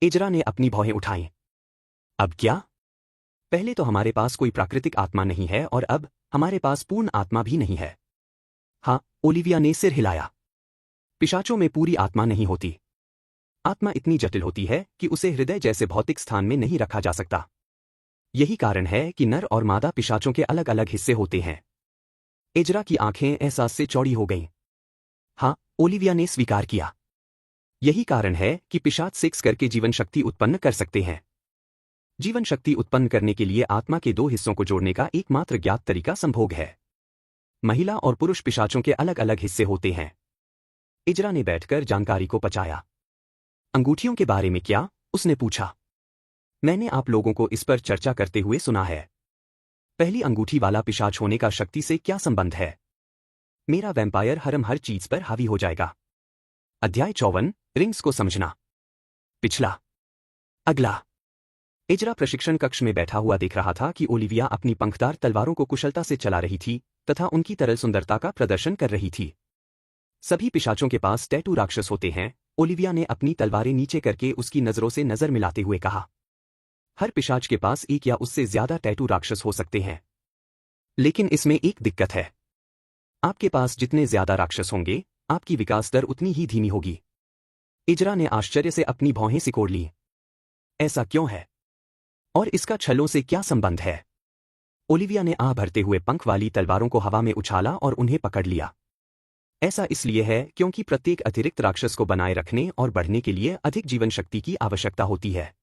एजरा ने अपनी भौहें उठाईं। अब क्या? पहले तो हमारे पास कोई प्राकृतिक आत्मा नहीं है और अब हमारे पास पूर्ण आत्मा भी नहीं है। हाँ, ओलिविया ने सिर हिलाया। पिशाचों में पूरी आत्मा नहीं होती। आत्मा इतनी जटिल होती है कि उसे हृदय जैसे भौतिक स्थान में नहीं रखा जा सकता। यही कारण है कि नर और मादा पिशाचों के अलग अलग हिस्से होते हैं। एजरा की आंखें एहसास से चौड़ी हो गईं। हाँ, ओलिविया ने स्वीकार किया। यही कारण है कि पिशाच सेक्स करके जीवन शक्ति उत्पन्न कर सकते हैं। जीवन शक्ति उत्पन्न करने के लिए आत्मा के दो हिस्सों को जोड़ने का एकमात्र ज्ञात तरीका संभोग है। महिला और पुरुष पिशाचों के अलग अलग हिस्से होते हैं। इजरा ने बैठकर जानकारी को पचाया। अंगूठियों के बारे में क्या? उसने पूछा। मैंने आप लोगों को इस पर चर्चा करते हुए सुना है। पहली अंगूठी वाला पिशाच होने का शक्ति से क्या संबंध है? मेरा वैम्पायर हरम हर चीज पर हावी हो जाएगा। अध्याय 54, रिंग्स को समझना। पिछला। अगला। इजरा प्रशिक्षण कक्ष में बैठा हुआ देख रहा था कि ओलिविया अपनी पंखदार तलवारों को कुशलता से चला रही थी तथा उनकी तरल सुंदरता का प्रदर्शन कर रही थी। सभी पिशाचों के पास टैटू राक्षस होते हैं। ओलिविया ने अपनी तलवारें नीचे करके उसकी नजरों से नजर मिलाते हुए कहा। हर पिशाच के पास एक या उससे ज्यादा टैटू राक्षस हो सकते हैं। लेकिन इसमें एक दिक्कत है। आपके पास जितने ज्यादा राक्षस होंगे, आपकी विकास दर उतनी ही धीमी होगी। इजरा ने आश्चर्य से अपनी भौहें सिकोड़ ली। ऐसा क्यों है? और इसका छलों से क्या संबंध है? ओलिविया ने आह भरते हुए पंख वाली तलवारों को हवा में उछाला और उन्हें पकड़ लिया। ऐसा इसलिए है क्योंकि प्रत्येक अतिरिक्त राक्षस को बनाए रखने और बढ़ने के लिए अधिक जीवन शक्ति की आवश्यकता होती है।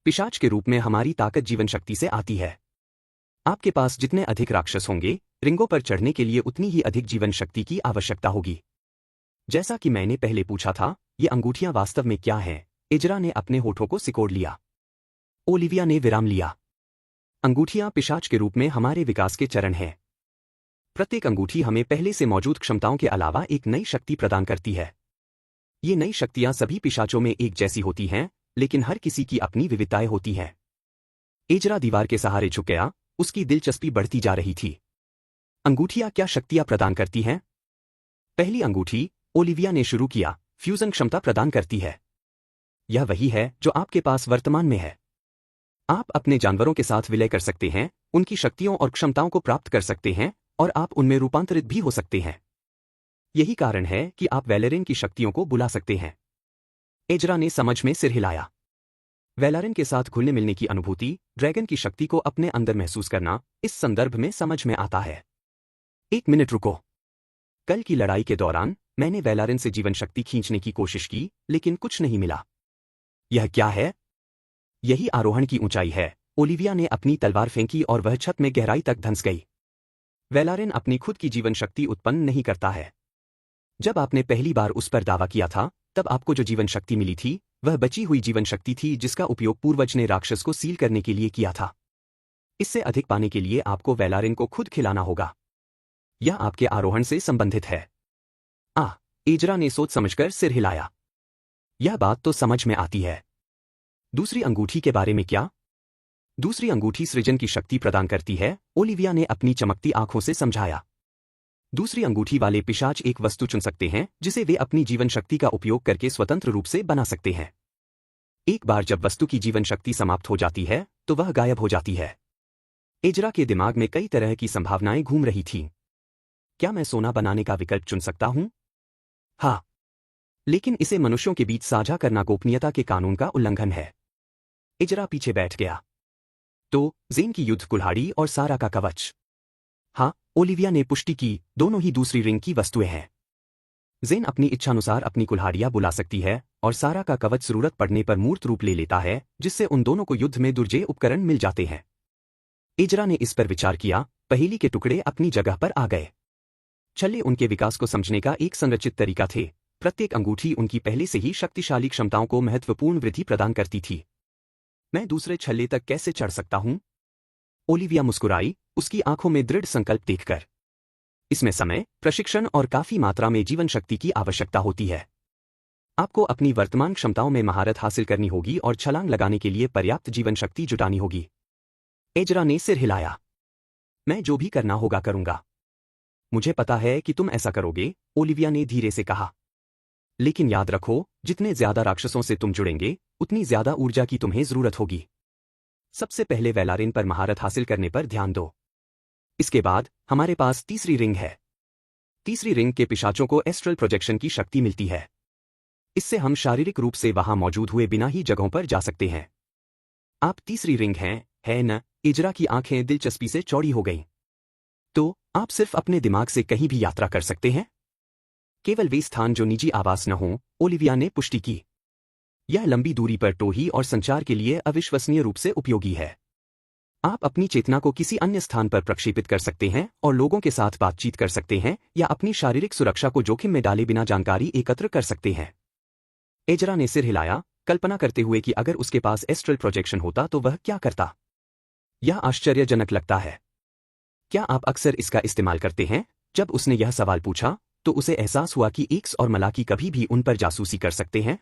पिशाच के रूप में हमारी ताकत जीवन शक्ति से आती है। आपके पास जितने अधिक राक्षस होंगे, रिंगों पर चढ़ने के लिए उतनी ही अधिक जीवन शक्ति की आवश्यकता होगी। जैसा कि मैंने पहले पूछा था, ये अंगूठियां वास्तव में क्या हैं? इजरा ने अपने होठों को सिकोड़ लिया। ओलिविया ने विराम लिया। अंगूठियां पिशाच के रूप में हमारे विकास के चरण हैं। प्रत्येक अंगूठी हमें पहले से मौजूद क्षमताओं के अलावा एक नई शक्ति प्रदान करती है। ये नई शक्तियां सभी पिशाचों में एक जैसी होती हैं, लेकिन हर किसी की अपनी विविधताएं होती हैं। एजरा दीवार के सहारे झुक गया, उसकी दिलचस्पी बढ़ती जा रही थी। अंगूठियां क्या शक्तियां प्रदान करती हैं? पहली अंगूठी, ओलिविया ने शुरू किया, फ्यूजन क्षमता प्रदान करती है। यह वही है जो आपके पास वर्तमान में है। आप अपने जानवरों के साथ विलय कर सकते हैं, उनकी शक्तियों और क्षमताओं को प्राप्त कर सकते हैं और आप उनमें रूपांतरित भी हो सकते हैं। यही कारण है कि आप वेलेरिन की शक्तियों को बुला सकते हैं। एजरा ने समझ में सिर हिलाया। वेलेरिन के साथ घुलने मिलने की अनुभूति, ड्रैगन की शक्ति को अपने अंदर महसूस करना, इस संदर्भ में समझ में आता है। एक मिनट रुको। कल की लड़ाई के दौरान मैंने वेलेरिन से जीवन शक्ति खींचने की कोशिश की, लेकिन कुछ नहीं मिला। यह क्या है? यही आरोहण की ऊंचाई है। ओलिविया ने अपनी तलवार फेंकी और वह छत में गहराई तक धंस गई। वेलारिन अपनी खुद की जीवन शक्ति उत्पन्न नहीं करता है। जब आपने पहली बार उस पर दावा किया था, तब आपको जो जीवन शक्ति मिली थी, वह बची हुई जीवन शक्ति थी जिसका उपयोग पूर्वज ने राक्षस को सील करने के लिए किया था। इससे अधिक पाने के लिए आपको वेलारिन को खुद खिलाना होगा। यह आपके आरोहण से संबंधित है। एजरा ने सोच समझकर सिर हिलाया। यह बात तो समझ में आती है। दूसरी अंगूठी के बारे में क्या? दूसरी अंगूठी सृजन की शक्ति प्रदान करती है, ओलिविया ने अपनी चमकती आंखों से समझाया। दूसरी अंगूठी वाले पिशाच एक वस्तु चुन सकते हैं जिसे वे अपनी जीवन शक्ति का उपयोग करके स्वतंत्र रूप से बना सकते हैं। एक बार जब वस्तु की जीवन शक्ति समाप्त हो जाती है, तो वह गायब हो जाती है। एजरा के दिमाग में कई तरह की संभावनाएं घूम रही थीं। क्या मैं सोना बनाने का विकल्प चुन सकता हूं? हाँ, लेकिन इसे मनुष्यों के बीच साझा करना गोपनीयता के कानून का उल्लंघन है। इजरा पीछे बैठ गया। तो जेन की युद्ध कुल्हाड़ी और सारा का कवच। हाँ, ओलिविया ने पुष्टि की, दोनों ही दूसरी रिंग की वस्तुएं हैं। जेन अपनी इच्छानुसार अपनी कुल्हाड़ियां बुला सकती है और सारा का कवच जरूरत पड़ने पर मूर्त रूप ले लेता है, जिससे उन दोनों को युद्ध में दुर्जेय उपकरण मिल जाते हैं। इजरा ने इस पर विचार किया, पहेली के टुकड़े अपनी जगह पर आ गए। छल्ले उनके विकास को समझने का एक संरचित तरीका थे। प्रत्येक अंगूठी उनकी पहले से ही शक्तिशाली क्षमताओं को महत्वपूर्ण वृद्धि प्रदान करती थी। मैं दूसरे छल्ले तक कैसे चढ़ सकता हूं? ओलिविया मुस्कुराई, उसकी आंखों में दृढ़ संकल्प देखकर। इसमें समय, प्रशिक्षण और काफी मात्रा में जीवन शक्ति की आवश्यकता होती है। आपको अपनी वर्तमान क्षमताओं में महारत हासिल करनी होगी और छलांग लगाने के लिए पर्याप्त जीवन शक्ति जुटानी होगी। एजरा ने सिर हिलाया। मैं जो भी करना होगा करूंगा। मुझे पता है कि तुम ऐसा करोगे, ओलिविया ने धीरे से कहा। लेकिन याद रखो, जितने ज्यादा राक्षसों से तुम जुड़ेंगे, उतनी ज्यादा ऊर्जा की तुम्हें जरूरत होगी। सबसे पहले वेलारिन पर महारत हासिल करने पर ध्यान दो। इसके बाद हमारे पास तीसरी रिंग है। तीसरी रिंग के पिशाचों को एस्ट्रल प्रोजेक्शन की शक्ति मिलती है। इससे हम शारीरिक रूप से वहां मौजूद हुए बिना ही जगहों पर जा सकते हैं। आप तीसरी रिंग हैं, है न? इजरा की आंखें दिलचस्पी से चौड़ी हो गईं। तो आप सिर्फ अपने दिमाग से कहीं भी यात्रा कर सकते हैं? केवल वे स्थान जो निजी आवास न हों, ओलिविया ने पुष्टि की। यह लंबी दूरी पर टोही और संचार के लिए अविश्वसनीय रूप से उपयोगी है। आप अपनी चेतना को किसी अन्य स्थान पर प्रक्षेपित कर सकते हैं और लोगों के साथ बातचीत कर सकते हैं या अपनी शारीरिक सुरक्षा को जोखिम में डाले बिना जानकारी एकत्र कर सकते हैं। एजरा ने सिर हिलाया, कल्पना करते हुए कि अगर उसके पास एस्ट्रल प्रोजेक्शन होता तो वह क्या करता। यह आश्चर्यजनक लगता है। क्या आप अक्सर इसका इस्तेमाल करते हैं? जब उसने यह सवाल पूछा तो उसे एहसास हुआ कि एक्स और मलाकी कभी भी उन पर जासूसी कर सकते हैं।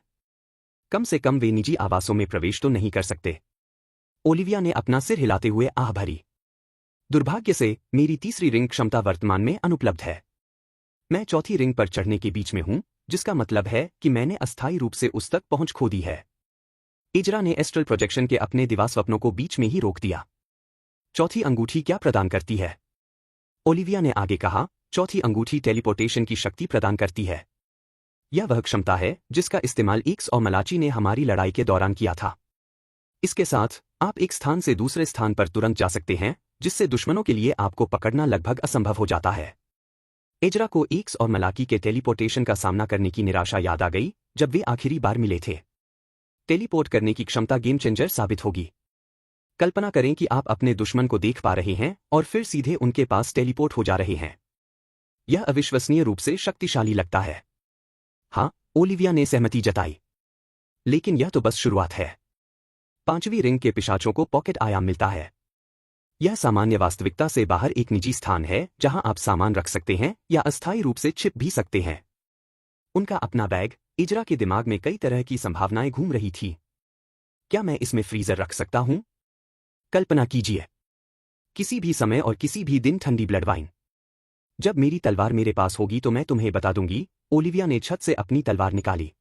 कम से कम वे निजी आवासों में प्रवेश तो नहीं कर सकते। ओलिविया ने अपना सिर हिलाते हुए आह भरी। दुर्भाग्य से मेरी तीसरी रिंग क्षमता वर्तमान में अनुपलब्ध है। मैं चौथी रिंग पर चढ़ने के बीच में हूं, जिसका मतलब है कि मैंने अस्थायी रूप से उस तक पहुंच खो दी है। इजरा ने एस्ट्रल प्रोजेक्शन के अपने दिवा स्वप्नों को बीच में ही रोक दिया। चौथी अंगूठी क्या प्रदान करती है? ओलिविया ने आगे कहा, चौथी अंगूठी टेलीपोर्टेशन की शक्ति प्रदान करती है। यह वह क्षमता है जिसका इस्तेमाल एक्स और मलाची ने हमारी लड़ाई के दौरान किया था। इसके साथ आप एक स्थान से दूसरे स्थान पर तुरंत जा सकते हैं, जिससे दुश्मनों के लिए आपको पकड़ना लगभग असंभव हो जाता है। एजरा को एक्स और मलाकी के टेलीपोर्टेशन का सामना करने की निराशा याद आ गई जब वे आखिरी बार मिले थे। टेलीपोर्ट करने की क्षमता गेम चेंजर साबित होगी। कल्पना करें कि आप अपने दुश्मन को देख पा रहे हैं और फिर सीधे उनके पास टेलीपोर्ट हो जा रहे हैं। यह अविश्वसनीय रूप से शक्तिशाली लगता है। हाँ, ओलिविया ने सहमति जताई। लेकिन यह तो बस शुरुआत है। पांचवी रिंग के पिशाचों को पॉकेट आयाम मिलता है। यह सामान्य वास्तविकता से बाहर एक निजी स्थान है जहां आप सामान रख सकते हैं या अस्थायी रूप से छिप भी सकते हैं। उनका अपना बैग। इजरा के दिमाग में कई तरह की संभावनाएं घूम रही थी। क्या मैं इसमें फ्रीजर रख सकता हूं? कल्पना कीजिए, किसी भी समय और किसी भी दिन ठंडी ब्लड वाइन। जब मेरी तलवार मेरे पास होगी तो मैं तुम्हें बता दूंगी। ओलिविया ने छत से अपनी तलवार निकाली।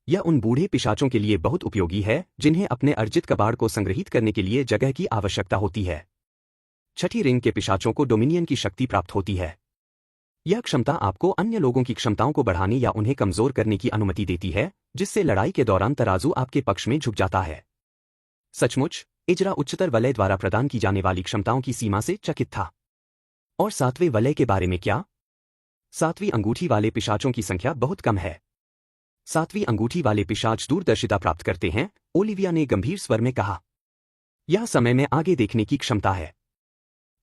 यह उन बूढ़े पिशाचों के लिए बहुत उपयोगी है जिन्हें अपने अर्जित कबाड़ को संग्रहित करने के लिए जगह की आवश्यकता होती है। छठी रिंग के पिशाचों को डोमिनियन की शक्ति प्राप्त होती है। यह क्षमता आपको अन्य लोगों की क्षमताओं को बढ़ाने या उन्हें कमजोर करने की अनुमति देती है, जिससे लड़ाई के दौरान तराजू आपके पक्ष में झुक जाता है। सचमुच, इजरा उच्चतर वलय द्वारा प्रदान की जाने वाली क्षमताओं की सीमा से चकित था। और सातवें वलय के बारे में क्या? सातवीं अंगूठी वाले पिशाचों की संख्या बहुत कम है। सातवीं अंगूठी वाले पिशाच दूरदर्शिता प्राप्त करते हैं, ओलिविया ने गंभीर स्वर में कहा। यह समय में आगे देखने की क्षमता है।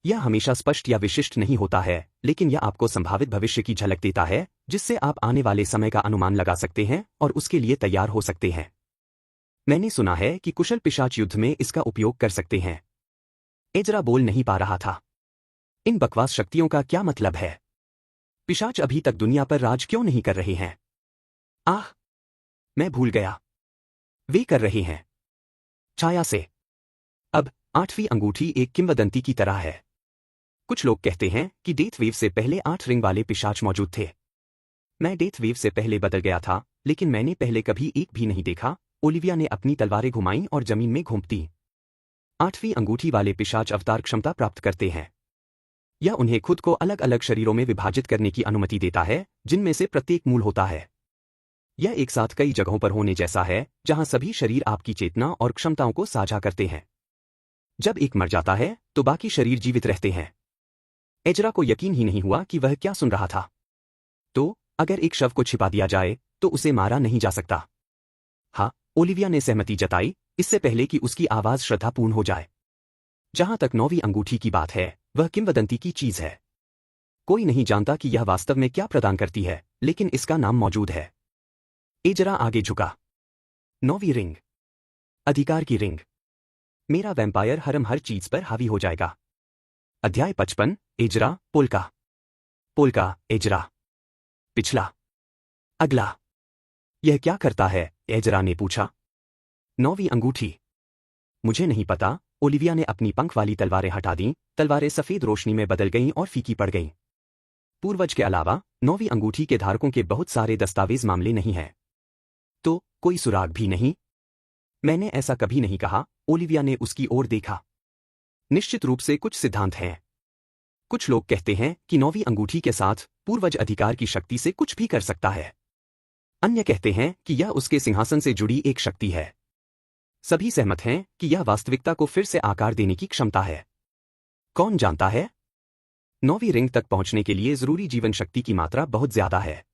यह हमेशा स्पष्ट या विशिष्ट नहीं होता है, लेकिन यह आपको संभावित भविष्य की झलक देता है, जिससे आप आने वाले समय का अनुमान लगा सकते हैं और उसके लिए तैयार हो सकते हैं। मैंने सुना है कि कुशल पिशाच युद्ध में इसका उपयोग कर सकते हैं। एजरा बोल नहीं पा रहा था। इन बकवास शक्तियों का क्या मतलब है? पिशाच अभी तक दुनिया पर राज क्यों नहीं कर रहे हैं? आह, मैं भूल गया। वे कर रहे हैं छाया से। अब आठवीं अंगूठी एक किंवदंती की तरह है। कुछ लोग कहते हैं कि डेथ वेव से पहले 8 रिंग वाले पिशाच मौजूद थे। मैं डेथ वेव से पहले बदल गया था, लेकिन मैंने पहले कभी एक भी नहीं देखा। ओलिविया ने अपनी तलवारें घुमाईं और जमीन में घोंप दी। आठवीं अंगूठी वाले पिशाच अवतार क्षमता प्राप्त करते हैं। यह उन्हें खुद को अलग अलग शरीरों में विभाजित करने की अनुमति देता है, जिनमें से प्रत्येक मूल होता है। यह एक साथ कई जगहों पर होने जैसा है, जहां सभी शरीर आपकी चेतना और क्षमताओं को साझा करते हैं। जब एक मर जाता है तो बाकी शरीर जीवित रहते हैं। एजरा को यकीन ही नहीं हुआ कि वह क्या सुन रहा था। तो अगर एक शव को छिपा दिया जाए तो उसे मारा नहीं जा सकता? हाँ, ओलिविया ने सहमति जताई, इससे पहले कि उसकी आवाज श्रद्धापूर्ण हो जाए। जहां तक 9वीं अंगूठी की बात है, वह किंवदंती की चीज है। कोई नहीं जानता कि यह वास्तव में क्या प्रदान करती है, लेकिन इसका नाम मौजूद है। एजरा आगे झुका। 9वीं रिंग, अधिकार की रिंग। मेरा वैम्पायर हरम हर चीज पर हावी हो जाएगा। अध्याय 55, एजरा, पोल्का। Polka, Ezra. पिछला। अगला। यह क्या करता है? एजरा ने पूछा। 9वीं अंगूठी। मुझे नहीं पता। ओलिविया ने अपनी पंख वाली तलवारें हटा दीं, तलवारें सफेद रोशनी में बदल गईं और फीकी पड़ गईं। पूर्वज के अलावा 9वीं अंगूठी के धारकों के बहुत सारे दस्तावेज मामले नहीं हैं। तो कोई सुराग भी नहीं? मैंने ऐसा कभी नहीं कहा। ओलिविया ने उसकी ओर देखा। निश्चित रूप से कुछ सिद्धांत हैं। कुछ लोग कहते हैं कि 9वीं अंगूठी के साथ पूर्वज अधिकार की शक्ति से कुछ भी कर सकता है। अन्य कहते हैं कि यह उसके सिंहासन से जुड़ी एक शक्ति है। सभी सहमत हैं कि यह वास्तविकता को फिर से आकार देने की क्षमता है। कौन जानता है? 9वीं रिंग तक पहुंचने के लिए जरूरी जीवन शक्ति की मात्रा बहुत ज्यादा है।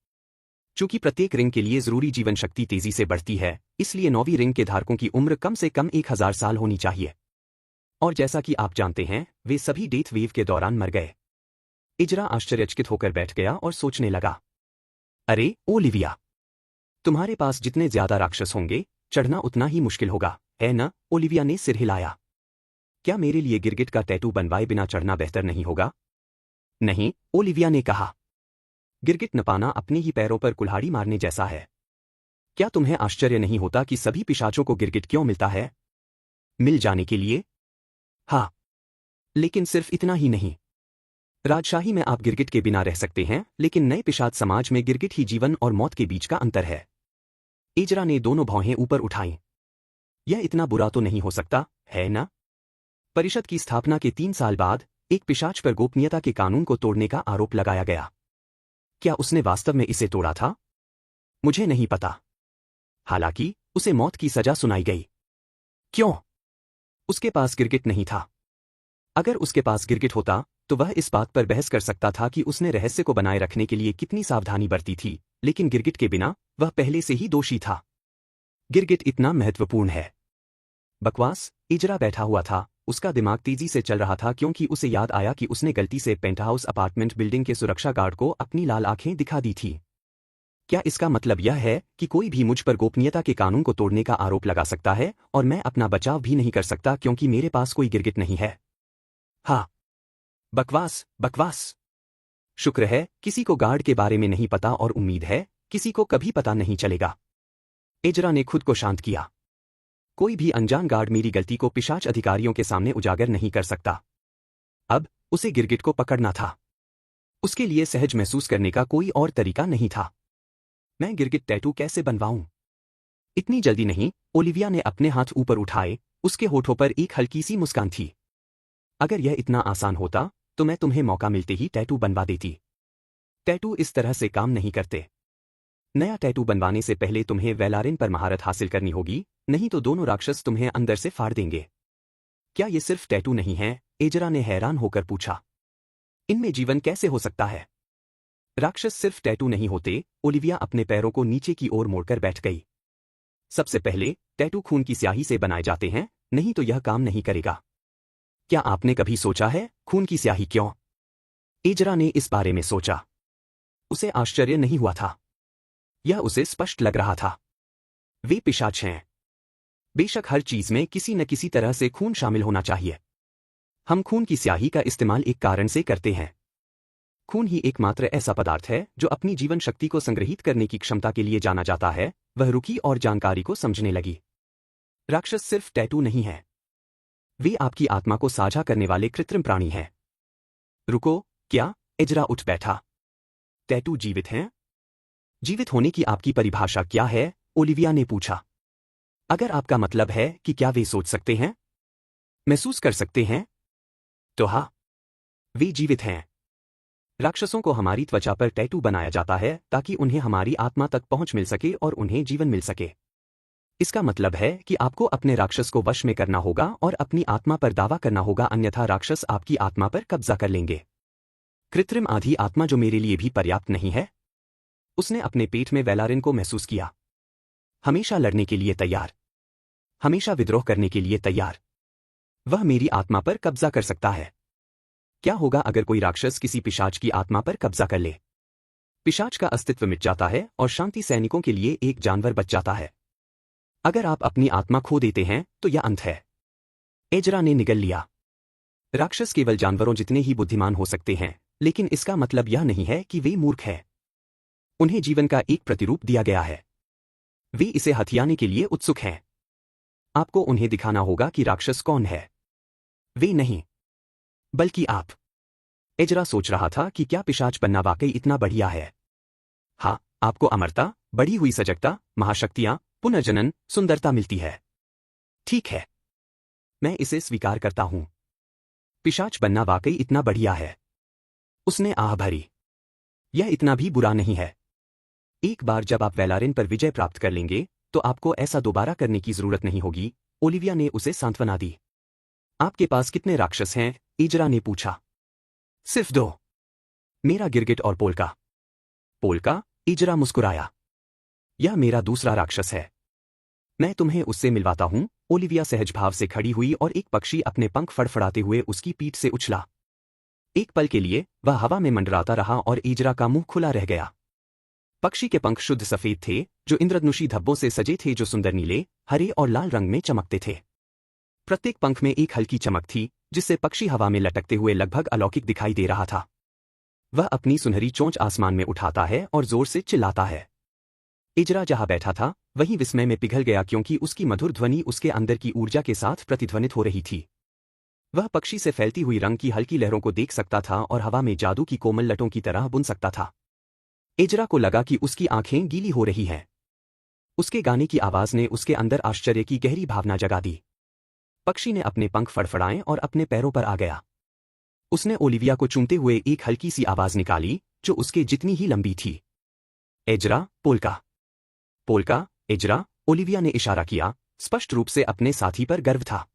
चूंकि प्रत्येक रिंग के लिए जरूरी जीवन शक्ति तेजी से बढ़ती है, इसलिए 9वीं रिंग के धारकों की उम्र कम से कम 1000 साल होनी चाहिए। और जैसा कि आप जानते हैं, वे सभी डेथ वेव के दौरान मर गए। इजरा आश्चर्यचकित होकर बैठ गया और सोचने लगा। अरे ओलिविया, तुम्हारे पास जितने ज्यादा राक्षस होंगे, चढ़ना उतना ही मुश्किल होगा, है न? ओलिविया ने सिर हिलाया। क्या मेरे लिए गिरगिट का टैटू बनवाए बिना चढ़ना बेहतर नहीं होगा? नहीं, ओलिविया ने कहा। गिरगिट न पाना अपने ही पैरों पर कुल्हाड़ी मारने जैसा है। क्या तुम्हें आश्चर्य नहीं होता कि सभी पिशाचों को गिरगिट क्यों मिलता है? मिल जाने के लिए? हाँ, लेकिन सिर्फ इतना ही नहीं। राजशाही में आप गिरगिट के बिना रह सकते हैं, लेकिन नए पिशाच समाज में गिरगिट ही जीवन और मौत के बीच का अंतर है। इजरा ने दोनों भौहें ऊपर उठाईं। यह इतना बुरा तो नहीं हो सकता, है ना? परिषद की स्थापना के 3 साल बाद एक पिशाच पर गोपनीयता के कानून को तोड़ने का आरोप लगाया गया। क्या उसने वास्तव में इसे तोड़ा था? मुझे नहीं पता। हालांकि उसे मौत की सजा सुनाई गई। क्यों? उसके पास गिरगिट नहीं था। अगर उसके पास गिरगिट होता तो वह इस बात पर बहस कर सकता था कि उसने रहस्य को बनाए रखने के लिए कितनी सावधानी बरती थी, लेकिन गिरगिट के बिना वह पहले से ही दोषी था। गिरगिट इतना महत्वपूर्ण है। बकवास। इजरा बैठा हुआ था, उसका दिमाग तेजी से चल रहा था क्योंकि उसे याद आया कि उसने गलती से पेंटहाउस अपार्टमेंट बिल्डिंग के सुरक्षा गार्ड को अपनी लाल आंखें दिखा दी थी। क्या इसका मतलब यह है कि कोई भी मुझ पर गोपनीयता के कानून को तोड़ने का आरोप लगा सकता है और मैं अपना बचाव भी नहीं कर सकता क्योंकि मेरे पास कोई गिरगिट नहीं है? हाँ। बकवास, बकवास। शुक्र है किसी को गार्ड के बारे में नहीं पता और उम्मीद है किसी को कभी पता नहीं चलेगा। इजरा ने खुद को शांत किया। कोई भी अनजान गार्ड मेरी गलती को पिशाच अधिकारियों के सामने उजागर नहीं कर सकता। अब उसे गिरगिट को पकड़ना था। उसके लिए सहज महसूस करने का कोई और तरीका नहीं था। मैं गिरगिट टैटू कैसे बनवाऊं? इतनी जल्दी नहीं। ओलिविया ने अपने हाथ ऊपर उठाए, उसके होठों पर एक हल्की सी मुस्कान थी। अगर यह इतना आसान होता तो मैं तुम्हें मौका मिलते ही टैटू बनवा देती। टैटू इस तरह से काम नहीं करते। नया टैटू बनवाने से पहले तुम्हें वेलारिन पर महारत हासिल करनी होगी, नहीं तो दोनों राक्षस तुम्हें अंदर से फाड़ देंगे। क्या ये सिर्फ टैटू नहीं है? इजरा ने हैरान होकर पूछा। इनमें जीवन कैसे हो सकता है? राक्षस सिर्फ टैटू नहीं होते। ओलिविया अपने पैरों को नीचे की ओर मोड़कर बैठ गई। सबसे पहले टैटू खून की स्याही से बनाए जाते हैं, नहीं तो यह काम नहीं करेगा। क्या आपने कभी सोचा है खून की स्याही क्यों? इजरा ने इस बारे में सोचा। उसे आश्चर्य नहीं हुआ था। यह उसे स्पष्ट लग रहा था। वे पिशाच हैं। बेशक हर चीज में किसी न किसी तरह से खून शामिल होना चाहिए। हम खून की स्याही का इस्तेमाल एक कारण से करते हैं। खून ही एकमात्र ऐसा पदार्थ है जो अपनी जीवन शक्ति को संग्रहित करने की क्षमता के लिए जाना जाता है। वह रुकी और जानकारी को समझने लगी। राक्षस सिर्फ टैटू नहीं है, वे आपकी आत्मा को साझा करने वाले कृत्रिम प्राणी हैं। रुको, क्या? इजरा उठ बैठा। टैटू जीवित हैं? जीवित होने की आपकी परिभाषा क्या है? ओलिविया ने पूछा। अगर आपका मतलब है कि क्या वे सोच सकते हैं, महसूस कर सकते हैं, तो हाँ, वे जीवित हैं। राक्षसों को हमारी त्वचा पर टैटू बनाया जाता है ताकि उन्हें हमारी आत्मा तक पहुंच मिल सके और उन्हें जीवन मिल सके। इसका मतलब है कि आपको अपने राक्षस को वश में करना होगा और अपनी आत्मा पर दावा करना होगा, अन्यथा राक्षस आपकी आत्मा पर कब्जा कर लेंगे। कृत्रिम आधी आत्मा जो मेरे लिए भी पर्याप्त नहीं है। उसने अपने पेट में वेलारिन को महसूस किया। हमेशा लड़ने के लिए तैयार, हमेशा विद्रोह करने के लिए तैयार। वह मेरी आत्मा पर कब्जा कर सकता है। क्या होगा अगर कोई राक्षस किसी पिशाच की आत्मा पर कब्जा कर ले? पिशाच का अस्तित्व मिट जाता है और शांति सैनिकों के लिए एक जानवर बच जाता है। अगर आप अपनी आत्मा खो देते हैं तो यह अंत है। इजरा ने निगल लिया। राक्षस केवल जानवरों जितने ही बुद्धिमान हो सकते हैं, लेकिन इसका मतलब यह नहीं है कि वे मूर्ख हैं। उन्हें जीवन का एक प्रतिरूप दिया गया है। वे इसे हथियाने के लिए उत्सुक हैं। आपको उन्हें दिखाना होगा कि राक्षस कौन है। वे नहीं, बल्कि आप। एजरा सोच रहा था कि क्या पिशाच बनना वाकई इतना बढ़िया है। हाँ, आपको अमरता, बढ़ी हुई सजगता, महाशक्तियां, पुनर्जनन, सुंदरता मिलती है। ठीक है, मैं इसे स्वीकार करता हूं। पिशाच बनना वाकई इतना बढ़िया है। उसने आह भरी। यह इतना भी बुरा नहीं है। एक बार जब आप वेलारिन पर विजय प्राप्त कर लेंगे तो आपको ऐसा दोबारा करने की जरूरत नहीं होगी, ओलिविया ने उसे सांत्वना दी। आपके पास कितने राक्षस हैं? इजरा ने पूछा। सिर्फ 2। मेरा गिरगिट और पोल्का। पोल्का? इजरा मुस्कुराया। यह मेरा दूसरा राक्षस है। मैं तुम्हें उससे मिलवाता हूं। ओलिविया सहज भाव से खड़ी हुई और एक पक्षी अपने पंख फड़फड़ाते हुए उसकी पीठ से उछला। एक पल के लिए वह हवा में मंडराता रहा और इजरा का मुंह खुला रह गया। पक्षी के पंख शुद्ध सफेद थे, जो इंद्रधनुषी धब्बों से सजे थे, जो सुंदर नीले, हरे और लाल रंग में चमकते थे। प्रत्येक पंख में एक हल्की चमक थी, जिससे पक्षी हवा में लटकते हुए लगभग अलौकिक दिखाई दे रहा था। वह अपनी सुनहरी चोंच आसमान में उठाता है और जोर से चिल्लाता है। इजरा जहां बैठा था वहीं विस्मय में पिघल गया, क्योंकि उसकी मधुर ध्वनि उसके अंदर की ऊर्जा के साथ प्रतिध्वनित हो रही थी। वह पक्षी से फैलती हुई रंग की हल्की लहरों को देख सकता था और हवा में जादू की कोमल लटों की तरह बुन सकता था। इजरा को लगा कि उसकी आंखें गीली हो रही हैं। उसके गाने की आवाज ने उसके अंदर आश्चर्य की गहरी भावना जगा दी। पक्षी ने अपने पंख फड़फड़ाए और अपने पैरों पर आ गया। उसने ओलिविया को चूमते हुए एक हल्की सी आवाज निकाली, जो उसके जितनी ही लंबी थी। Ezra, polka. Polka, Ezra, Olivia ने इशारा किया, स्पष्ट रूप से अपने साथी पर गर्व था।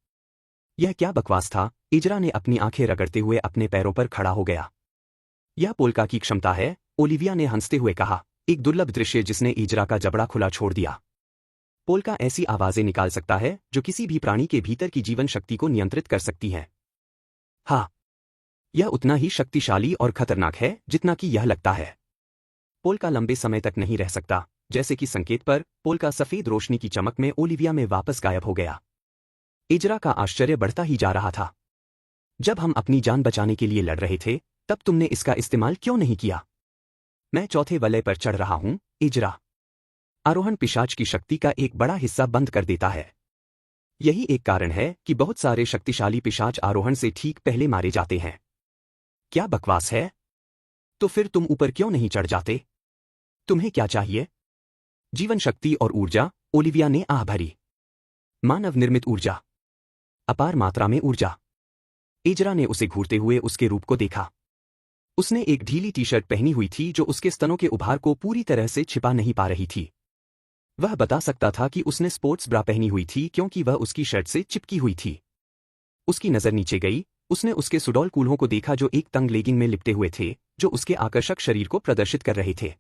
यह क्या बकवास था? इजरा ने अपनी आंखें रगड़ते हुए अपने पैरों पर खड़ा हो गया। यह पोल्का की क्षमता है, ओलिविया ने हंसते हुए कहा, एक दुर्लभ दृश्य जिसने इजरा का जबड़ा खुला छोड़ दिया। पोल्का ऐसी आवाजें निकाल सकता है जो किसी भी प्राणी के भीतर की जीवन शक्ति को नियंत्रित कर सकती हैं। हाँ, यह उतना ही शक्तिशाली और खतरनाक है जितना कि यह लगता है। पोल्का लंबे समय तक नहीं रह सकता। जैसे कि संकेत पर पोल्का सफेद रोशनी की चमक में ओलिविया में वापस गायब हो गया। इजरा का आश्चर्य बढ़ता ही जा रहा था। जब हम अपनी जान बचाने के लिए लड़ रहे थे, तब तुमने इसका इस्तेमाल क्यों नहीं किया? मैं चौथे वलय पर चढ़ रहा हूं, इजरा। आरोहण पिशाच की शक्ति का एक बड़ा हिस्सा बंद कर देता है। यही एक कारण है कि बहुत सारे शक्तिशाली पिशाच आरोहण से ठीक पहले मारे जाते हैं। क्या बकवास है? तो फिर तुम ऊपर क्यों नहीं चढ़ जाते? तुम्हें क्या चाहिए? जीवन शक्ति और ऊर्जा, ओलिविया ने आह भरी। मानव निर्मित ऊर्जा, अपार मात्रा में ऊर्जा। इजरा ने उसे घूरते हुए उसके रूप को देखा। उसने एक ढीली टी शर्ट पहनी हुई थी जो उसके स्तनों के उभार को पूरी तरह से छिपा नहीं पा रही थी। वह बता सकता था कि उसने स्पोर्ट्स ब्रा पहनी हुई थी क्योंकि वह उसकी शर्ट से चिपकी हुई थी। उसकी नजर नीचे गई। उसने उसके सुडौल कूल्हों को देखा जो एक तंग लेगिंग में लिपटे हुए थे, जो उसके आकर्षक शरीर को प्रदर्शित कर रहे थे।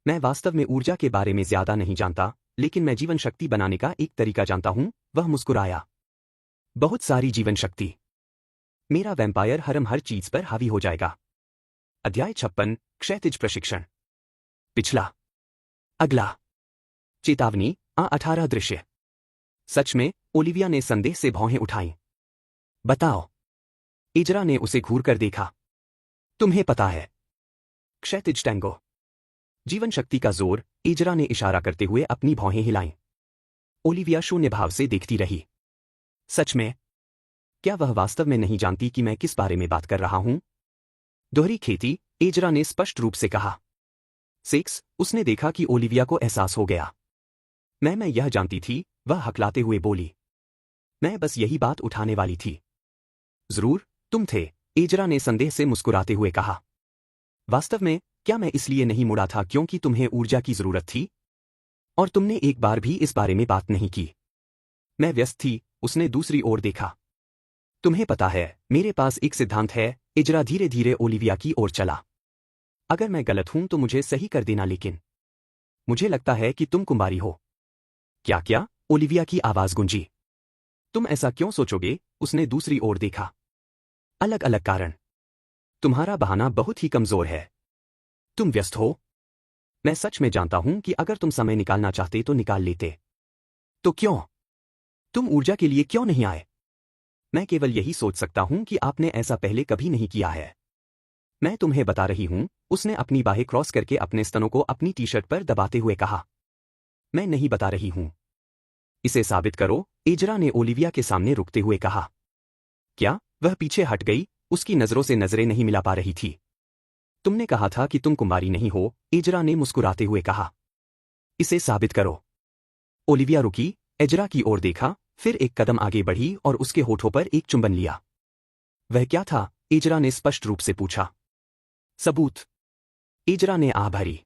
मैं वास्तव में ऊर्जा के बारे में ज्यादा नहीं जानता, लेकिन मैं जीवन शक्ति बनाने का एक तरीका जानता हूं, वह मुस्कुराया। बहुत सारी जीवन शक्ति। मेरा वैम्पायर हरम हर चीज पर हावी हो जाएगा। अध्याय 56, क्षैतिज प्रशिक्षण। पिछला। अगला। चेतावनी, A18 दृश्य। सच में? ओलिविया ने संदेह से भौहें उठाईं। बताओ। इजरा ने उसे घूर कर देखा। तुम्हें पता है। क्षैतिज टैंगो। जीवन शक्ति का जोर, इजरा ने इशारा करते हुए अपनी भौहें हिलाईं। ओलिविया शून्य भाव से देखती रही। सच में? क्या वह वास्तव में नहीं जानती कि मैं किस बारे में बात कर रहा हूं? दोहरी खेती, इजरा ने स्पष्ट रूप से कहा। सेक्स, उसने देखा कि ओलिविया को एहसास हो गया। मैं यह जानती थी, वह हकलाते हुए बोली। मैं बस यही बात उठाने वाली थी। जरूर, तुम थे, इजरा ने संदेह से मुस्कुराते हुए कहा। वास्तव में, क्या मैं इसलिए नहीं मुड़ा था क्योंकि तुम्हें ऊर्जा की जरूरत थी? और तुमने एक बार भी इस बारे में बात नहीं की। मैं व्यस्त थी, उसने दूसरी ओर देखा। तुम्हें पता है, मेरे पास एक सिद्धांत है, इजरा धीरे धीरे ओलिविया की ओर चला। अगर मैं गलत हूं तो मुझे सही कर देना, लेकिन मुझे लगता है कि तुम कुंवारी हो। क्या क्या? ओलिविया की आवाज गूंजी। तुम ऐसा क्यों सोचोगे? उसने दूसरी ओर देखा। अलग अलग कारण। तुम्हारा बहाना बहुत ही कमजोर है। तुम व्यस्त हो। मैं सच में जानता हूं कि अगर तुम समय निकालना चाहते तो निकाल लेते। तो क्यों? तुम ऊर्जा के लिए क्यों नहीं आए? मैं केवल यही सोच सकता हूं कि आपने ऐसा पहले कभी नहीं किया है। मैं तुम्हें बता रही हूं, उसने अपनी बाहें क्रॉस करके अपने स्तनों को अपनी टी शर्ट पर दबाते हुए कहा। मैं नहीं बता रही हूं। इसे साबित करो, एजरा ने ओलिविया के सामने रुकते हुए कहा। क्या? वह पीछे हट गई, उसकी नजरों से नजरें नहीं मिला पा रही थी। तुमने कहा था कि तुम कुमारी नहीं हो, एजरा ने मुस्कुराते हुए कहा। इसे साबित करो। ओलिविया रुकी, एजरा की ओर देखा, फिर एक कदम आगे बढ़ी और उसके होठों पर एक चुंबन लिया। वह क्या था? एजरा ने स्पष्ट रूप से पूछा। सबूत। एजरा ने आह भरी।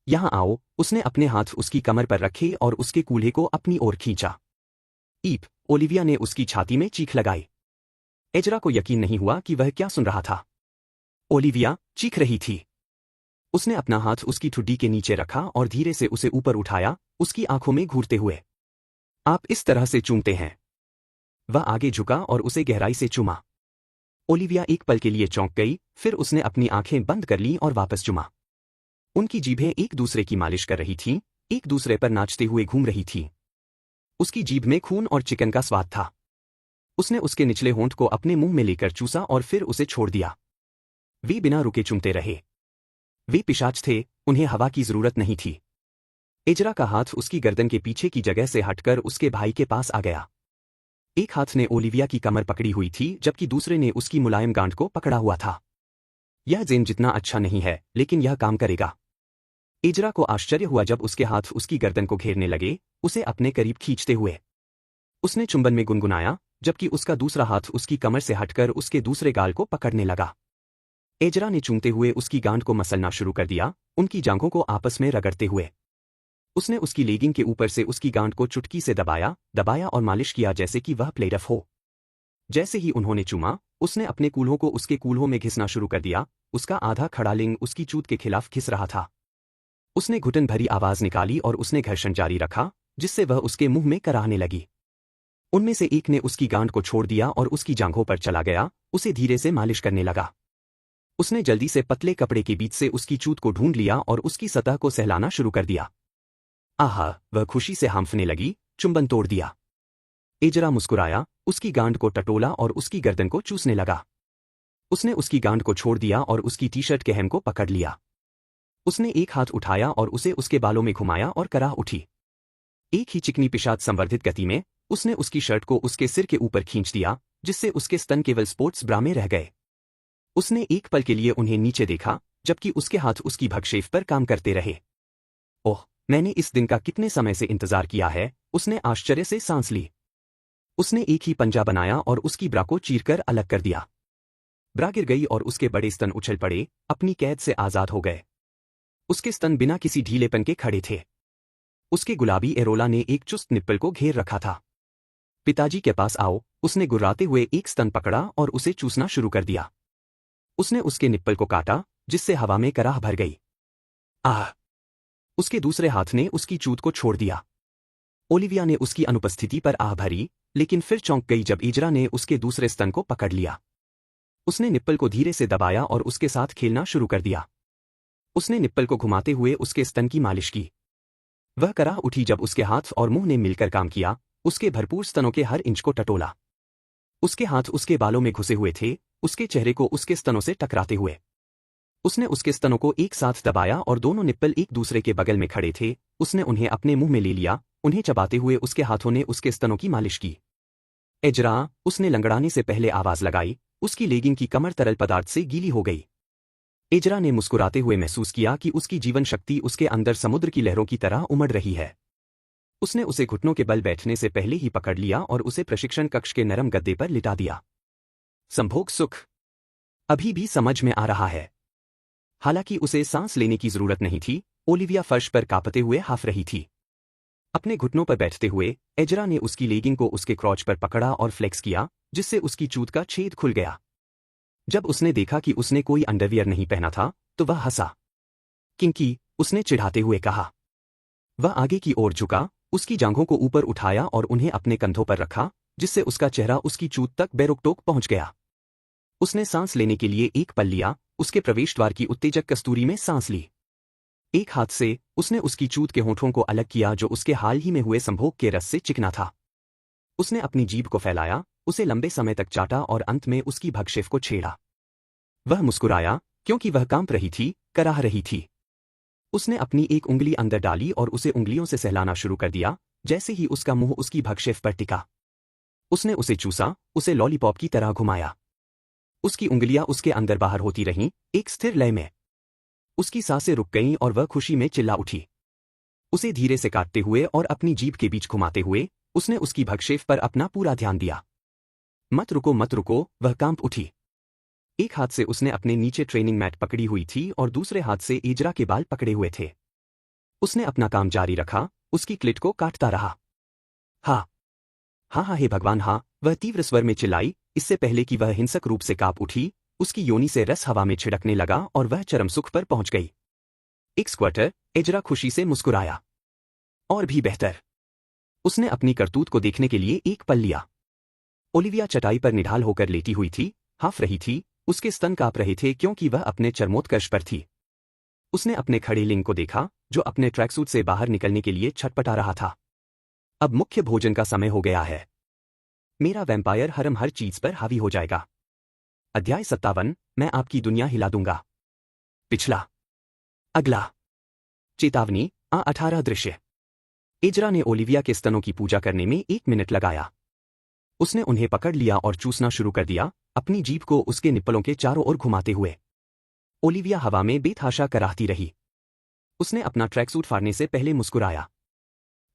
यहां आओ, उसने अपने हाथ उसकी कमर पर रखे और उसके कूल्हे को अपनी ओर खींचा। ईप, ओलिविया ने उसकी छाती में चीख लगाई। एजरा को यकीन नहीं हुआ कि वह क्या सुन रहा था। ओलिविया चीख रही थी। उसने अपना हाथ उसकी ठुड्डी के नीचे रखा और धीरे से उसे ऊपर उठाया, उसकी आंखों में घूरते हुए। आप इस तरह से चूमते हैं। वह आगे झुका और उसे गहराई से चूमा। ओलिविया एक पल के लिए चौंक गई, फिर उसने अपनी आंखें बंद कर लीं और वापस चूमा। उनकी जीभें एक दूसरे की मालिश कर रही थीं, एक दूसरे पर नाचते हुए घूम रही थीं। उसकी जीभ में खून और चिकन का स्वाद था। उसने उसके निचले होंठ को अपने मुंह में लेकर चूसा और फिर उसे छोड़ दिया। वे बिना रुके चूमते रहे। वे पिशाच थे, उन्हें हवा की जरूरत नहीं थी। एजरा का हाथ उसकी गर्दन के पीछे की जगह से हटकर उसके भाई के पास आ गया। एक हाथ ने ओलिविया की कमर पकड़ी हुई थी जबकि दूसरे ने उसकी मुलायम गांठ को पकड़ा हुआ था। यह जेन जितना अच्छा नहीं है, लेकिन यह काम करेगा। एजरा को आश्चर्य हुआ जब उसके हाथ उसकी गर्दन को घेरने लगे, उसे अपने करीब खींचते हुए। उसने चुंबन में गुनगुनाया, जबकि उसका दूसरा हाथ उसकी कमर से हटकर उसके दूसरे गाल को पकड़ने लगा। एजरा ने चूमते हुए उसकी गांठ को मसलना शुरू कर दिया, उनकी जांघों को आपस में रगड़ते हुए। उसने उसकी लेगिंग के ऊपर से उसकी गांठ को चुटकी से दबाया और मालिश किया जैसे कि वह प्लेटफ हो। जैसे ही उन्होंने चूमा, उसने अपने कूल्हों को उसके कूल्हों में घिसना शुरू कर दिया, उसका आधा खड़ा लिंग उसकी चूत के खिलाफ घिस रहा था। उसने घुटन भरी आवाज निकाली और उसने घर्षण जारी रखा, जिससे वह उसके मुंह में कराहने लगी। उनमें से एक ने उसकी गांठ को छोड़ दिया और उसकी जांघों पर चला गया, उसे धीरे से मालिश करने लगा। उसने जल्दी से पतले कपड़े के बीच से उसकी चूत को ढूंढ लिया और उसकी सतह को सहलाना शुरू कर दिया। आहा, वह खुशी से हांफने लगी, चुंबन तोड़ दिया। एजरा मुस्कुराया, उसकी गांठ को टटोला और उसकी गर्दन को चूसने लगा। उसने उसकी गांठ को छोड़ दिया और उसकी टी-शर्ट के hem को पकड़ लिया। उसने एक हाथ उठाया और उसे उसके बालों में घुमाया और कराह उठी। एक ही चिकनी पिशाच संवर्धित गति में, उसने उसकी शर्ट को उसके सिर के ऊपर खींच दिया, जिससे उसके स्तन केवल स्पोर्ट्स ब्रा में रह गए। उसने एक पल के लिए उन्हें नीचे देखा, जबकि उसके हाथ उसकी भगशेफ पर काम करते रहे। ओह, मैंने इस दिन का कितने समय से इंतजार किया है, उसने आश्चर्य से सांस ली। उसने एक ही पंजा बनाया और उसकी ब्रा को चीरकर अलग कर दिया। ब्रा गिर गई और उसके बड़े स्तन उछल पड़े, अपनी कैद से आजाद हो गए। उसके स्तन बिना किसी ढीलेपन के खड़े थे। उसके गुलाबी एरोला ने एक चुस्त निप्पल को घेर रखा था। पिताजी के पास आओ, उसने गुर्राते हुए एक स्तन पकड़ा और उसे चूसना शुरू कर दिया। उसने उसके निप्पल को काटा, जिससे हवा में कराह भर गई। आह! उसके दूसरे हाथ ने उसकी चूत को छोड़ दिया। ओलिविया ने उसकी अनुपस्थिति पर आह भरी, लेकिन फिर चौंक गई जब एजरा ने उसके दूसरे स्तन को पकड़ लिया। उसने निप्पल को धीरे से दबाया और उसके साथ खेलना शुरू कर दिया। उसने निप्पल को घुमाते हुए उसके स्तन की मालिश की। वह कराह उठी जब उसके हाथ और मुंह ने मिलकर काम किया, उसके भरपूर स्तनों के हर इंच को टटोला। उसके हाथ उसके बालों में घुसे हुए थे, उसके चेहरे को उसके स्तनों से टकराते हुए। उसने उसके स्तनों को एक साथ दबाया और दोनों निप्पल एक दूसरे के बगल में खड़े थे, उसने उन्हें अपने मुंह में ले लिया, उन्हें चबाते हुए उसके हाथों ने उसके स्तनों की मालिश की। एजरा, उसने लंगड़ाने से पहले आवाज लगाई, उसकी लेगिंग की कमर तरल पदार्थ से गीली हो गई। एजरा ने मुस्कुराते हुए महसूस किया कि उसकी जीवन शक्ति उसके अंदर समुद्र की लहरों की तरह उमड़ रही है। उसने उसे घुटनों के बल बैठने से पहले ही पकड़ लिया और उसे प्रशिक्षण कक्ष के नरम गद्दे पर लिटा दिया। संभोग सुख अभी भी समझ में आ रहा है। हालांकि उसे सांस लेने की जरूरत नहीं थी, ओलिविया फर्श पर कांपते हुए हाफ रही थी। अपने घुटनों पर बैठते हुए, एजरा ने उसकी लेगिंग को उसके क्रॉच पर पकड़ा और फ्लेक्स किया, जिससे उसकी चूत का छेद खुल गया। जब उसने देखा कि उसने कोई अंडरवियर नहीं पहना था, तो वह हंसा। किंकी, उसने चिढ़ाते हुए कहा। वह आगे की ओर झुका, उसकी जांघों को ऊपर उठाया और उन्हें अपने कंधों पर रखा, जिससे उसका चेहरा उसकी चूत तक बेरोकटोक पहुंच गया। उसने सांस लेने के लिए एक पल लिया, उसके प्रवेश द्वार की उत्तेजक कस्तूरी में सांस ली। एक हाथ से, उसने उसकी चूत के होंठों को अलग किया जो उसके हाल ही में हुए संभोग के रस से चिकना था। उसने अपनी जीभ को फैलाया, उसे लंबे समय तक चाटा और अंत में उसकी भगशेफ को छेड़ा। वह मुस्कुराया, क्योंकि वह कांप रही थी, कराह रही थी। उसने अपनी एक उंगली अंदर डाली और उसे उंगलियों से सहलाना शुरू कर दिया। जैसे ही उसका मुंह उसकी भक्षेप पर टिका, उसने उसे चूसा, उसे लॉलीपॉप की तरह घुमाया। उसकी उंगलियां उसके अंदर बाहर होती रहीं, एक स्थिर लय में। उसकी सांसें रुक गईं और वह खुशी में चिल्ला उठी। उसे धीरे से काटते हुए और अपनी जीभ के बीच घुमाते हुए उसने उसकी भक्षेप पर अपना पूरा ध्यान दिया। मत रुको, वह कांप उठी। एक हाथ से उसने अपने नीचे ट्रेनिंग मैट पकड़ी हुई थी और दूसरे हाथ से एजरा के बाल पकड़े हुए थे। उसने अपना काम जारी रखा, उसकी क्लिट को काटता रहा। हाँ हाँ हाँ, हे भगवान हाँ, वह तीव्र स्वर में चिल्लाई, इससे पहले कि वह हिंसक रूप से कांप उठी। उसकी योनि से रस हवा में छिड़कने लगा और वह चरम सुख पर पहुंच गई। एक स्क्वाटर, एजरा खुशी से मुस्कुराया। और भी बेहतर। उसने अपनी करतूत को देखने के लिए एक पल लिया। ओलिविया चटाई पर निढाल होकर लेटी हुई थी, हाफ रही थी, उसके स्तन कांप रहे थे क्योंकि वह अपने चरमोत्कर्ष पर थी। उसने अपने खड़े लिंग को देखा, जो अपने ट्रैकसूट से बाहर निकलने के लिए छटपटा रहा था। अब मुख्य भोजन का समय हो गया है। मेरा वैम्पायर हरम हर चीज पर हावी हो जाएगा। अध्याय 57, मैं आपकी दुनिया हिला दूंगा। पिछला। अगला। चेतावनी, A18 दृश्य। एजरा ने ओलिविया के स्तनों की पूजा करने में 1 मिनट लगाया। उसने उन्हें पकड़ लिया और चूसना शुरू कर दिया, अपनी जीभ को उसके निप्पलों के चारों ओर घुमाते हुए। ओलिविया हवा में बेतहाशा कराहती रही। उसने अपना ट्रैकसूट फाड़ने से पहले मुस्कुराया।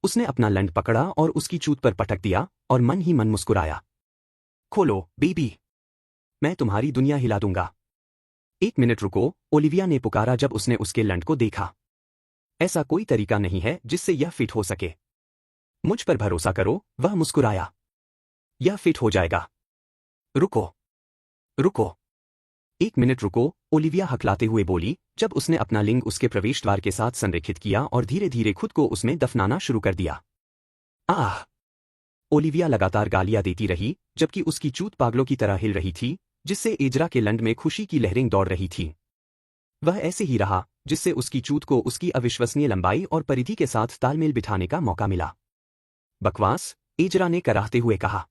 उसने अपना लंड पकड़ा और उसकी चूत पर पटक दिया और मन ही मन मुस्कुराया। खोलो, बेबी। मैं तुम्हारी दुनिया हिला दूंगा। 1 मिनट रुको, ओलिविया ने पुकारा जब उसने उसके लंड को देखा। ऐसा कोई तरीका नहीं है जिससे यह फिट हो सके। मुझ पर भरोसा करो, वह मुस्कुराया। यह फिट हो जाएगा। रुको। रुको। 1 मिनट रुको, ओलिविया हकलाते हुए बोली, जब उसने अपना लिंग उसके प्रवेश द्वार के साथ संरेखित किया और धीरे धीरे खुद को उसमें दफनाना शुरू कर दिया। आह! ओलिविया लगातार गालियां देती रही, जबकि उसकी चूत पागलों की तरह हिल रही थी, जिससे एजरा के लंड में खुशी की लहरें दौड़ रही थीं। वह ऐसे ही रहा, जिससे उसकी चूत को उसकी अविश्वसनीय लंबाई और परिधि के साथ तालमेल बिठाने का मौका मिला। बकवास, एजरा ने कराहते हुए कहा।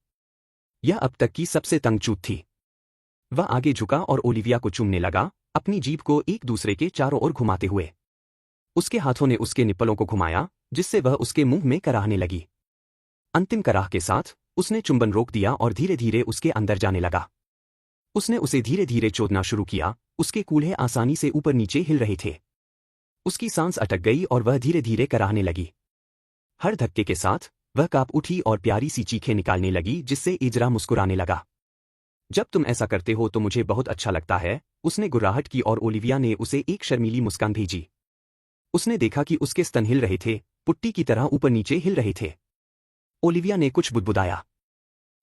यह अब तक की सबसे तंग चूत थी। वह आगे झुका और ओलिविया को चूमने लगा, अपनी जीभ को एक दूसरे के चारों ओर घुमाते हुए। उसके हाथों ने उसके निप्पलों को घुमाया, जिससे वह उसके मुंह में कराहने लगी। अंतिम कराह के साथ, उसने चुंबन रोक दिया और धीरे धीरे उसके अंदर जाने लगा। उसने उसे धीरे धीरे चोदना शुरू किया, उसके कूल्हे आसानी से ऊपर नीचे हिल रहे थे। उसकी सांस अटक गई और वह धीरे धीरे कराहने लगी। हर धक्के के साथ, वह कांप उठी और प्यारी सी चीखें निकालने लगी, जिससे एजरा मुस्कुराने लगा। जब तुम ऐसा करते हो तो मुझे बहुत अच्छा लगता है, उसने गुर्राहट की और ओलिविया ने उसे एक शर्मीली मुस्कान भेजी। उसने देखा कि उसके स्तन हिल रहे थे, पुट्टी की तरह ऊपर नीचे हिल रहे थे। ओलिविया ने कुछ बुदबुदाया।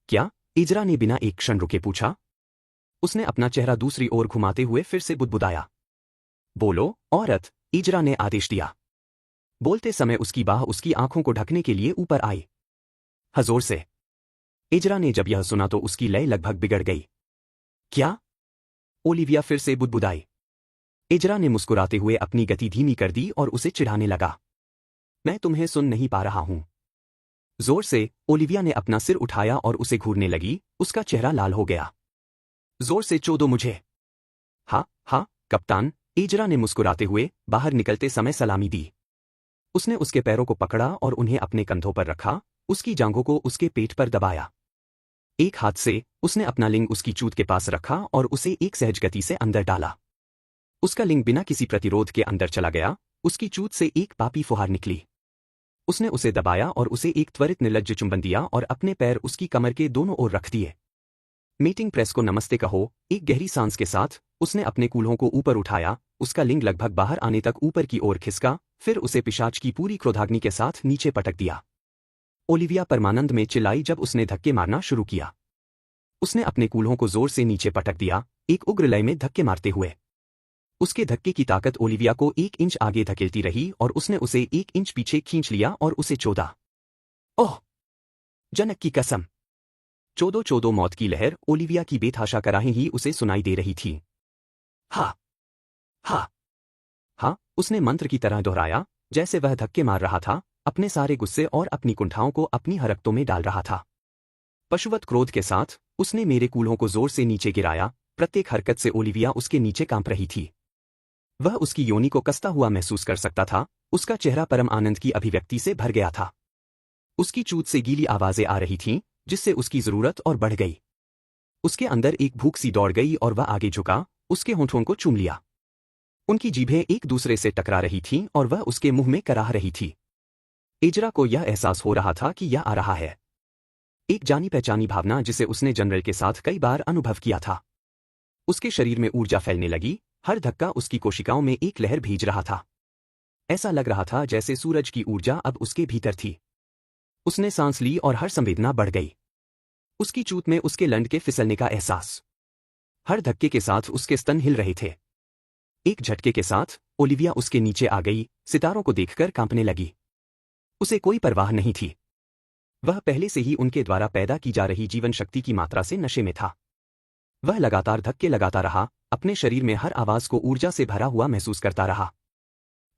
क्या? एजरा ने बिना एक क्षण रुके पूछा। उसने अपना चेहरा दूसरी ओर घुमाते हुए फिर से बुदबुदाया। बोलो, औरत, एजरा ने आदेश दिया। बोलते समय उसकी बाह उसकी आंखों को ढकने के लिए ऊपर आई। हजोर से। एजरा ने जब यह सुना तो उसकी लय लगभग बिगड़ गई। क्या? ओलिविया फिर से बुदबुदाई। एजरा ने मुस्कुराते हुए अपनी गति धीमी कर दी और उसे चिढ़ाने लगा। मैं तुम्हें सुन नहीं पा रहा हूं। जोर से, ओलिविया ने अपना सिर उठाया और उसे घूरने लगी, उसका चेहरा लाल हो गया। जोर से चोदो मुझे। हाँ, कप्तान, एजरा ने मुस्कुराते हुए बाहर निकलते समय सलामी दी। उसने उसके पैरों को पकड़ा और उन्हें अपने कंधों पर रखा, उसकी जांघों को उसके पेट पर दबाया। एक हाथ से, उसने अपना लिंग उसकी चूत के पास रखा और उसे एक सहज गति से अंदर डाला। उसका लिंग बिना किसी प्रतिरोध के अंदर चला गया, उसकी चूत से एक पापी फुहार निकली। उसने उसे दबाया और उसे एक त्वरित निर्लज्ज चुंबन दिया और अपने पैर उसकी कमर के दोनों ओर रख दिए। मीटिंग प्रेस को नमस्ते कहो, एक गहरी सांस के साथ, उसने अपने कूल्हों को ऊपर उठाया, उसका लिंग लगभग बाहर आने तक ऊपर की ओर खिसका, फिर उसे पिशाच की पूरी क्रोधाग्नि के साथ नीचे पटक दिया। ओलिविया परमानंद में चिल्लाई जब उसने धक्के मारना शुरू किया। उसने अपने कूल्हों को जोर से नीचे पटक दिया, एक उग्र लय में धक्के मारते हुए। उसके धक्के की ताकत ओलिविया को 1 इंच आगे धकेलती रही और उसने उसे 1 इंच पीछे खींच लिया और उसे चोदा। ओह! जनक की कसम! चोदो चोदो, मौत की लहर ओलिविया की बेतहाशा कराहें ही उसे सुनाई दे रही थी। हाँ, उसने मंत्र की तरह दोहराया, जैसे वह धक्के मार रहा था, अपने सारे गुस्से और अपनी कुंठाओं को अपनी हरकतों में डाल रहा था। पशुवत क्रोध के साथ, उसने मेरे कूल्हों को जोर से नीचे गिराया, प्रत्येक हरकत से ओलिविया उसके नीचे कांप रही थी। वह उसकी योनि को कसता हुआ महसूस कर सकता था। उसका चेहरा परम आनंद की अभिव्यक्ति से भर गया था। उसकी चूत से गीली आवाजें आ रही थीं, जिससे उसकी जरूरत और बढ़ गई। उसके अंदर एक भूख सी दौड़ गई और वह आगे झुका, उसके होंठों को चूम लिया। उनकी जीभें एक दूसरे से टकरा रही थीं और वह उसके मुंह में कराह रही थी। एजरा को यह एहसास हो रहा था कि यह आ रहा है। एक जानी पहचानी भावना जिसे उसने जनरल के साथ कई बार अनुभव किया था। उसके शरीर में ऊर्जा फैलने लगी, हर धक्का उसकी कोशिकाओं में एक लहर भेज रहा था। ऐसा लग रहा था जैसे सूरज की ऊर्जा अब उसके भीतर थी। उसने सांस ली और हर संवेदना बढ़ गई। उसकी चूत में उसके लंड के फिसलने का एहसास। हर धक्के के साथ उसके स्तन हिल रहे थे। एक झटके के साथ ओलिविया उसके नीचे आ गई, सितारों को देखकर कांपने लगी। उसे कोई परवाह नहीं थी। वह पहले से ही उनके द्वारा पैदा की जा रही जीवन शक्ति की मात्रा से नशे में था। वह लगातार धक्के लगाता रहा, अपने शरीर में हर आवाज को ऊर्जा से भरा हुआ महसूस करता रहा।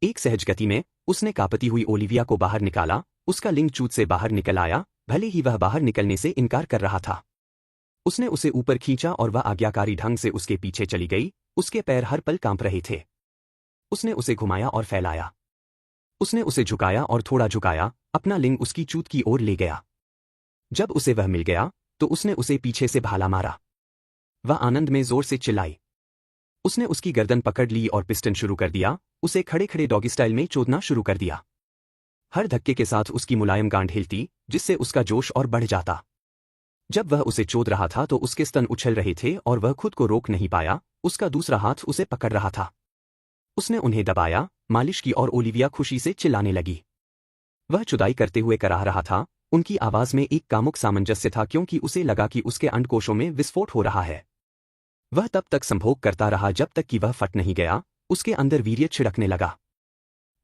एक सहज गति में उसने कांपती हुई ओलिविया को बाहर निकाला। उसका लिंग चूत से बाहर निकल आया, भले ही वह बाहर निकलने से इनकार कर रहा था। उसने उसे ऊपर खींचा और वह आज्ञाकारी ढंग से उसके पीछे चली गई। उसके पैर हर पल कांप रहे थे। उसने उसे घुमाया और फैलाया। उसने उसे झुकाया और थोड़ा झुकाया, अपना लिंग उसकी चूत की ओर ले गया। जब उसे वह मिल गया तो उसने उसे पीछे से भाला मारा। वह आनंद में जोर से चिल्लाई। उसने उसकी गर्दन पकड़ ली और पिस्टन शुरू कर दिया, उसे खड़े खड़े डॉगी स्टाइल में चोदना शुरू कर दिया। हर धक्के के साथ उसकी मुलायम गांड हिलती, जिससे उसका जोश और बढ़ जाता। जब वह उसे चोद रहा था तो उसके स्तन उछल रहे थे और वह खुद को रोक नहीं पाया। उसका दूसरा हाथ उसे पकड़ रहा था। उसने उन्हें दबाया, मालिश की और ओलिविया खुशी से चिल्लाने लगी। वह चुदाई करते हुए कराह रहा था। उनकी आवाज में एक कामुक सामंजस्य था क्योंकि उसे लगा कि उसके अंडकोशों में विस्फोट हो रहा है। वह तब तक संभोग करता रहा जब तक कि वह फट नहीं गया। उसके अंदर वीर्य छिड़कने लगा।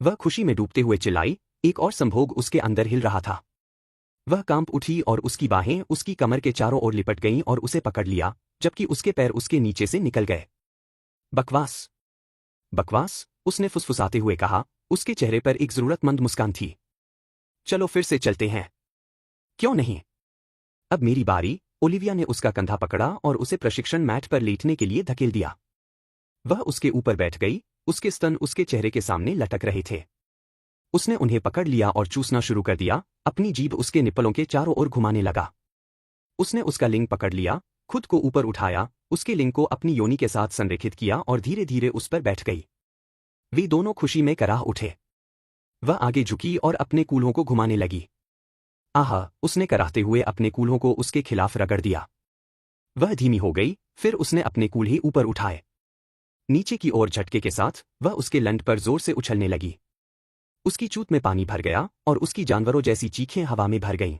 वह खुशी में डूबते हुए चिल्लाई। एक और संभोग उसके अंदर हिल रहा था। वह कांप उठी और उसकी बाहें उसकी कमर के चारों ओर लिपट गईं और उसे पकड़ लिया, जबकि उसके पैर उसके नीचे से निकल गए। बकवास, बकवास, उसने फुसफुसाते हुए कहा। उसके चेहरे पर एक जरूरतमंद मुस्कान थी। चलो फिर से चलते हैं। क्यों नहीं? अब मेरी बारी। ओलिविया ने उसका कंधा पकड़ा और उसे प्रशिक्षण मैट पर लेटने के लिए धकेल दिया। वह उसके ऊपर बैठ गई। उसके स्तन उसके चेहरे के सामने लटक रहे थे। उसने उन्हें पकड़ लिया और चूसना शुरू कर दिया। अपनी जीभ उसके निप्पलों के चारों ओर घुमाने लगा। उसने उसका लिंग पकड़ लिया, खुद को ऊपर उठाया, उसके लिंग को अपनी योनि के साथ संरेखित किया और धीरे धीरे उस पर बैठ गई। वे दोनों खुशी में कराह उठे। वह आगे झुकी और अपने कूल्हों को घुमाने लगी। आह, उसने कराहते हुए अपने कूल्हों को उसके खिलाफ रगड़ दिया। वह धीमी हो गई, फिर उसने अपने कूल्हे ऊपर उठाए। नीचे की ओर झटके के साथ वह उसके लंड पर जोर से उछलने लगी। उसकी चूत में पानी भर गया और उसकी जानवरों जैसी चीखें हवा में भर गईं।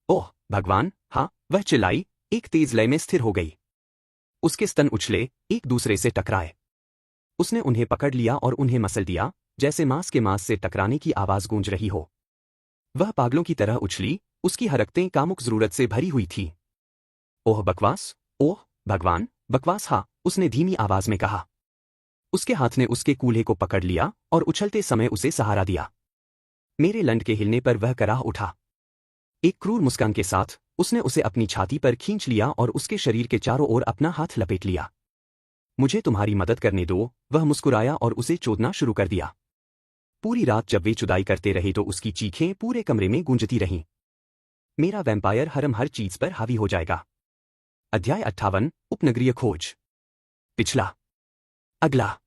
ओह भगवान, हाँ, वह चिल्लाई, एक तेज लय में स्थिर हो गई। उसके स्तन उछले, एक दूसरे से टकराए। उसने उन्हें पकड़ लिया और उन्हें मसल दिया, जैसे मांस के मांस से टकराने की आवाज गूंज रही हो। वह पागलों की तरह उछली, उसकी हरकतें कामुक जरूरत से भरी हुई थीं। ओह बकवास, ओह भगवान, बकवास, हाँ, उसने धीमी आवाज में कहा। उसके हाथ ने उसके कूल्हे को पकड़ लिया और उछलते समय उसे सहारा दिया। मेरे लंड के हिलने पर वह कराह उठा। एक क्रूर मुस्कान के साथ उसने उसे अपनी छाती पर खींच लिया और उसके शरीर के चारों ओर अपना हाथ लपेट लिया। मुझे तुम्हारी मदद करने दो, वह मुस्कुराया और उसे चोदना शुरू कर दिया। पूरी रात जब वे चुदाई करते रहे तो उसकी चीखें पूरे कमरे में गूंजती रहीं। मेरा वैम्पायर हरम हर चीज पर हावी हो जाएगा। अध्याय 58, उपनगरीय खोज। पिछला। अगला।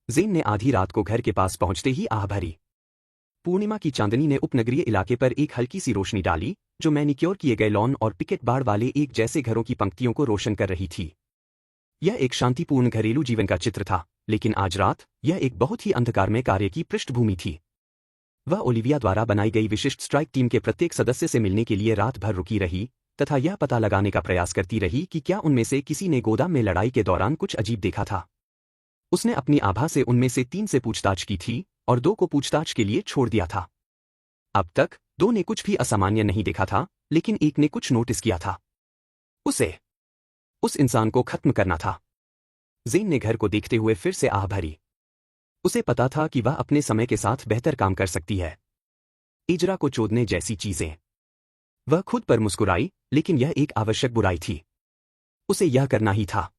ज़ेन ने आधी रात को घर के पास पहुंचते ही आह भरी। पूर्णिमा की चांदनी ने उपनगरीय इलाके पर एक हल्की सी रोशनी डाली, जो मैनिक्योर किए गए लॉन और पिकेट बाड़ वाले एक जैसे घरों की पंक्तियों को रोशन कर रही थी। यह एक शांतिपूर्ण घरेलू जीवन का चित्र था, लेकिन आज रात यह एक बहुत ही अंधकारमय कार्य की पृष्ठभूमि थी। वह ओलिविया द्वारा बनाई गई विशिष्ट स्ट्राइक टीम के प्रत्येक सदस्य से मिलने के लिए रात भर रुकी रही तथा यह पता लगाने का प्रयास करती रही कि क्या उनमें से किसी ने गोदाम में लड़ाई के दौरान कुछ अजीब देखा था। उसने अपनी आभा से उनमें से 3 से पूछताछ की थी और 2 को पूछताछ के लिए छोड़ दिया था। अब तक 2 ने कुछ भी असामान्य नहीं देखा था, लेकिन एक ने कुछ नोटिस किया था। उसे उस इंसान को खत्म करना था। ज़ेन ने घर को देखते हुए फिर से आह भरी। उसे पता था कि वह अपने समय के साथ बेहतर काम कर सकती है। इजरा को चोदने जैसी चीजें। वह खुद पर मुस्कुराई, लेकिन यह एक आवश्यक बुराई थी। उसे यह करना ही था।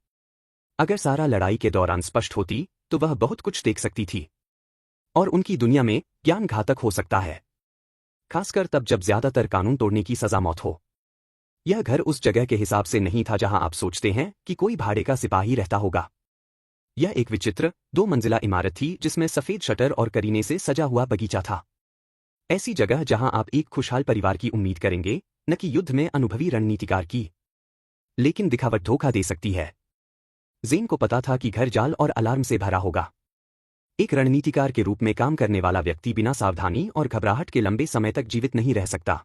अगर सारा लड़ाई के दौरान स्पष्ट होती तो वह बहुत कुछ देख सकती थी। और उनकी दुनिया में ज्ञान घातक हो सकता है, खासकर तब जब ज्यादातर कानून तोड़ने की सजा मौत हो। यह घर उस जगह के हिसाब से नहीं था जहां आप सोचते हैं कि कोई भाड़े का सिपाही रहता होगा। यह एक विचित्र 2 मंजिला इमारत थी जिसमें सफेद शटर और करीने से सजा हुआ बगीचा था। ऐसी जगह जहां आप एक खुशहाल परिवार की उम्मीद करेंगे, न कि युद्ध में अनुभवी रणनीतिकार की। लेकिन दिखावट धोखा दे सकती है। ज़ेन को पता था कि घर जाल और अलार्म से भरा होगा। एक रणनीतिकार के रूप में काम करने वाला व्यक्ति बिना सावधानी और घबराहट के लंबे समय तक जीवित नहीं रह सकता।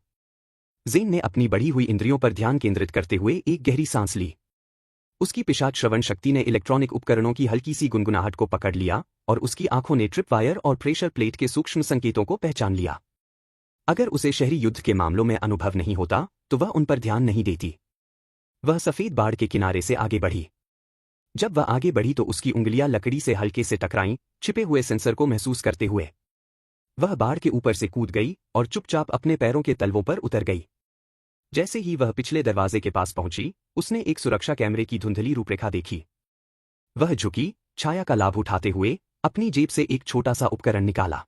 ज़ेन ने अपनी बढ़ी हुई इंद्रियों पर ध्यान केंद्रित करते हुए एक गहरी सांस ली। उसकी पिशाच श्रवण शक्ति ने इलेक्ट्रॉनिक उपकरणों की हल्की सी गुनगुनाहट को पकड़ लिया और उसकी आंखों ने ट्रिप वायर और प्रेशर प्लेट के सूक्ष्म संकेतों को पहचान लिया। अगर उसे शहरी युद्ध के मामलों में अनुभव नहीं होता तो वह उन पर ध्यान नहीं देती। वह सफेद बाड़ के किनारे से आगे बढ़ी। जब वह आगे बढ़ी तो उसकी उंगलियां लकड़ी से हल्के से टकराईं, छिपे हुए सेंसर को महसूस करते हुए। वह बाड़ के ऊपर से कूद गई और चुपचाप अपने पैरों के तलवों पर उतर गई। जैसे ही वह पिछले दरवाजे के पास पहुंची, उसने एक सुरक्षा कैमरे की धुंधली रूपरेखा देखी। वह झुकी, छाया का लाभ उठाते हुए अपनी जेब से एक छोटा सा उपकरण निकाला।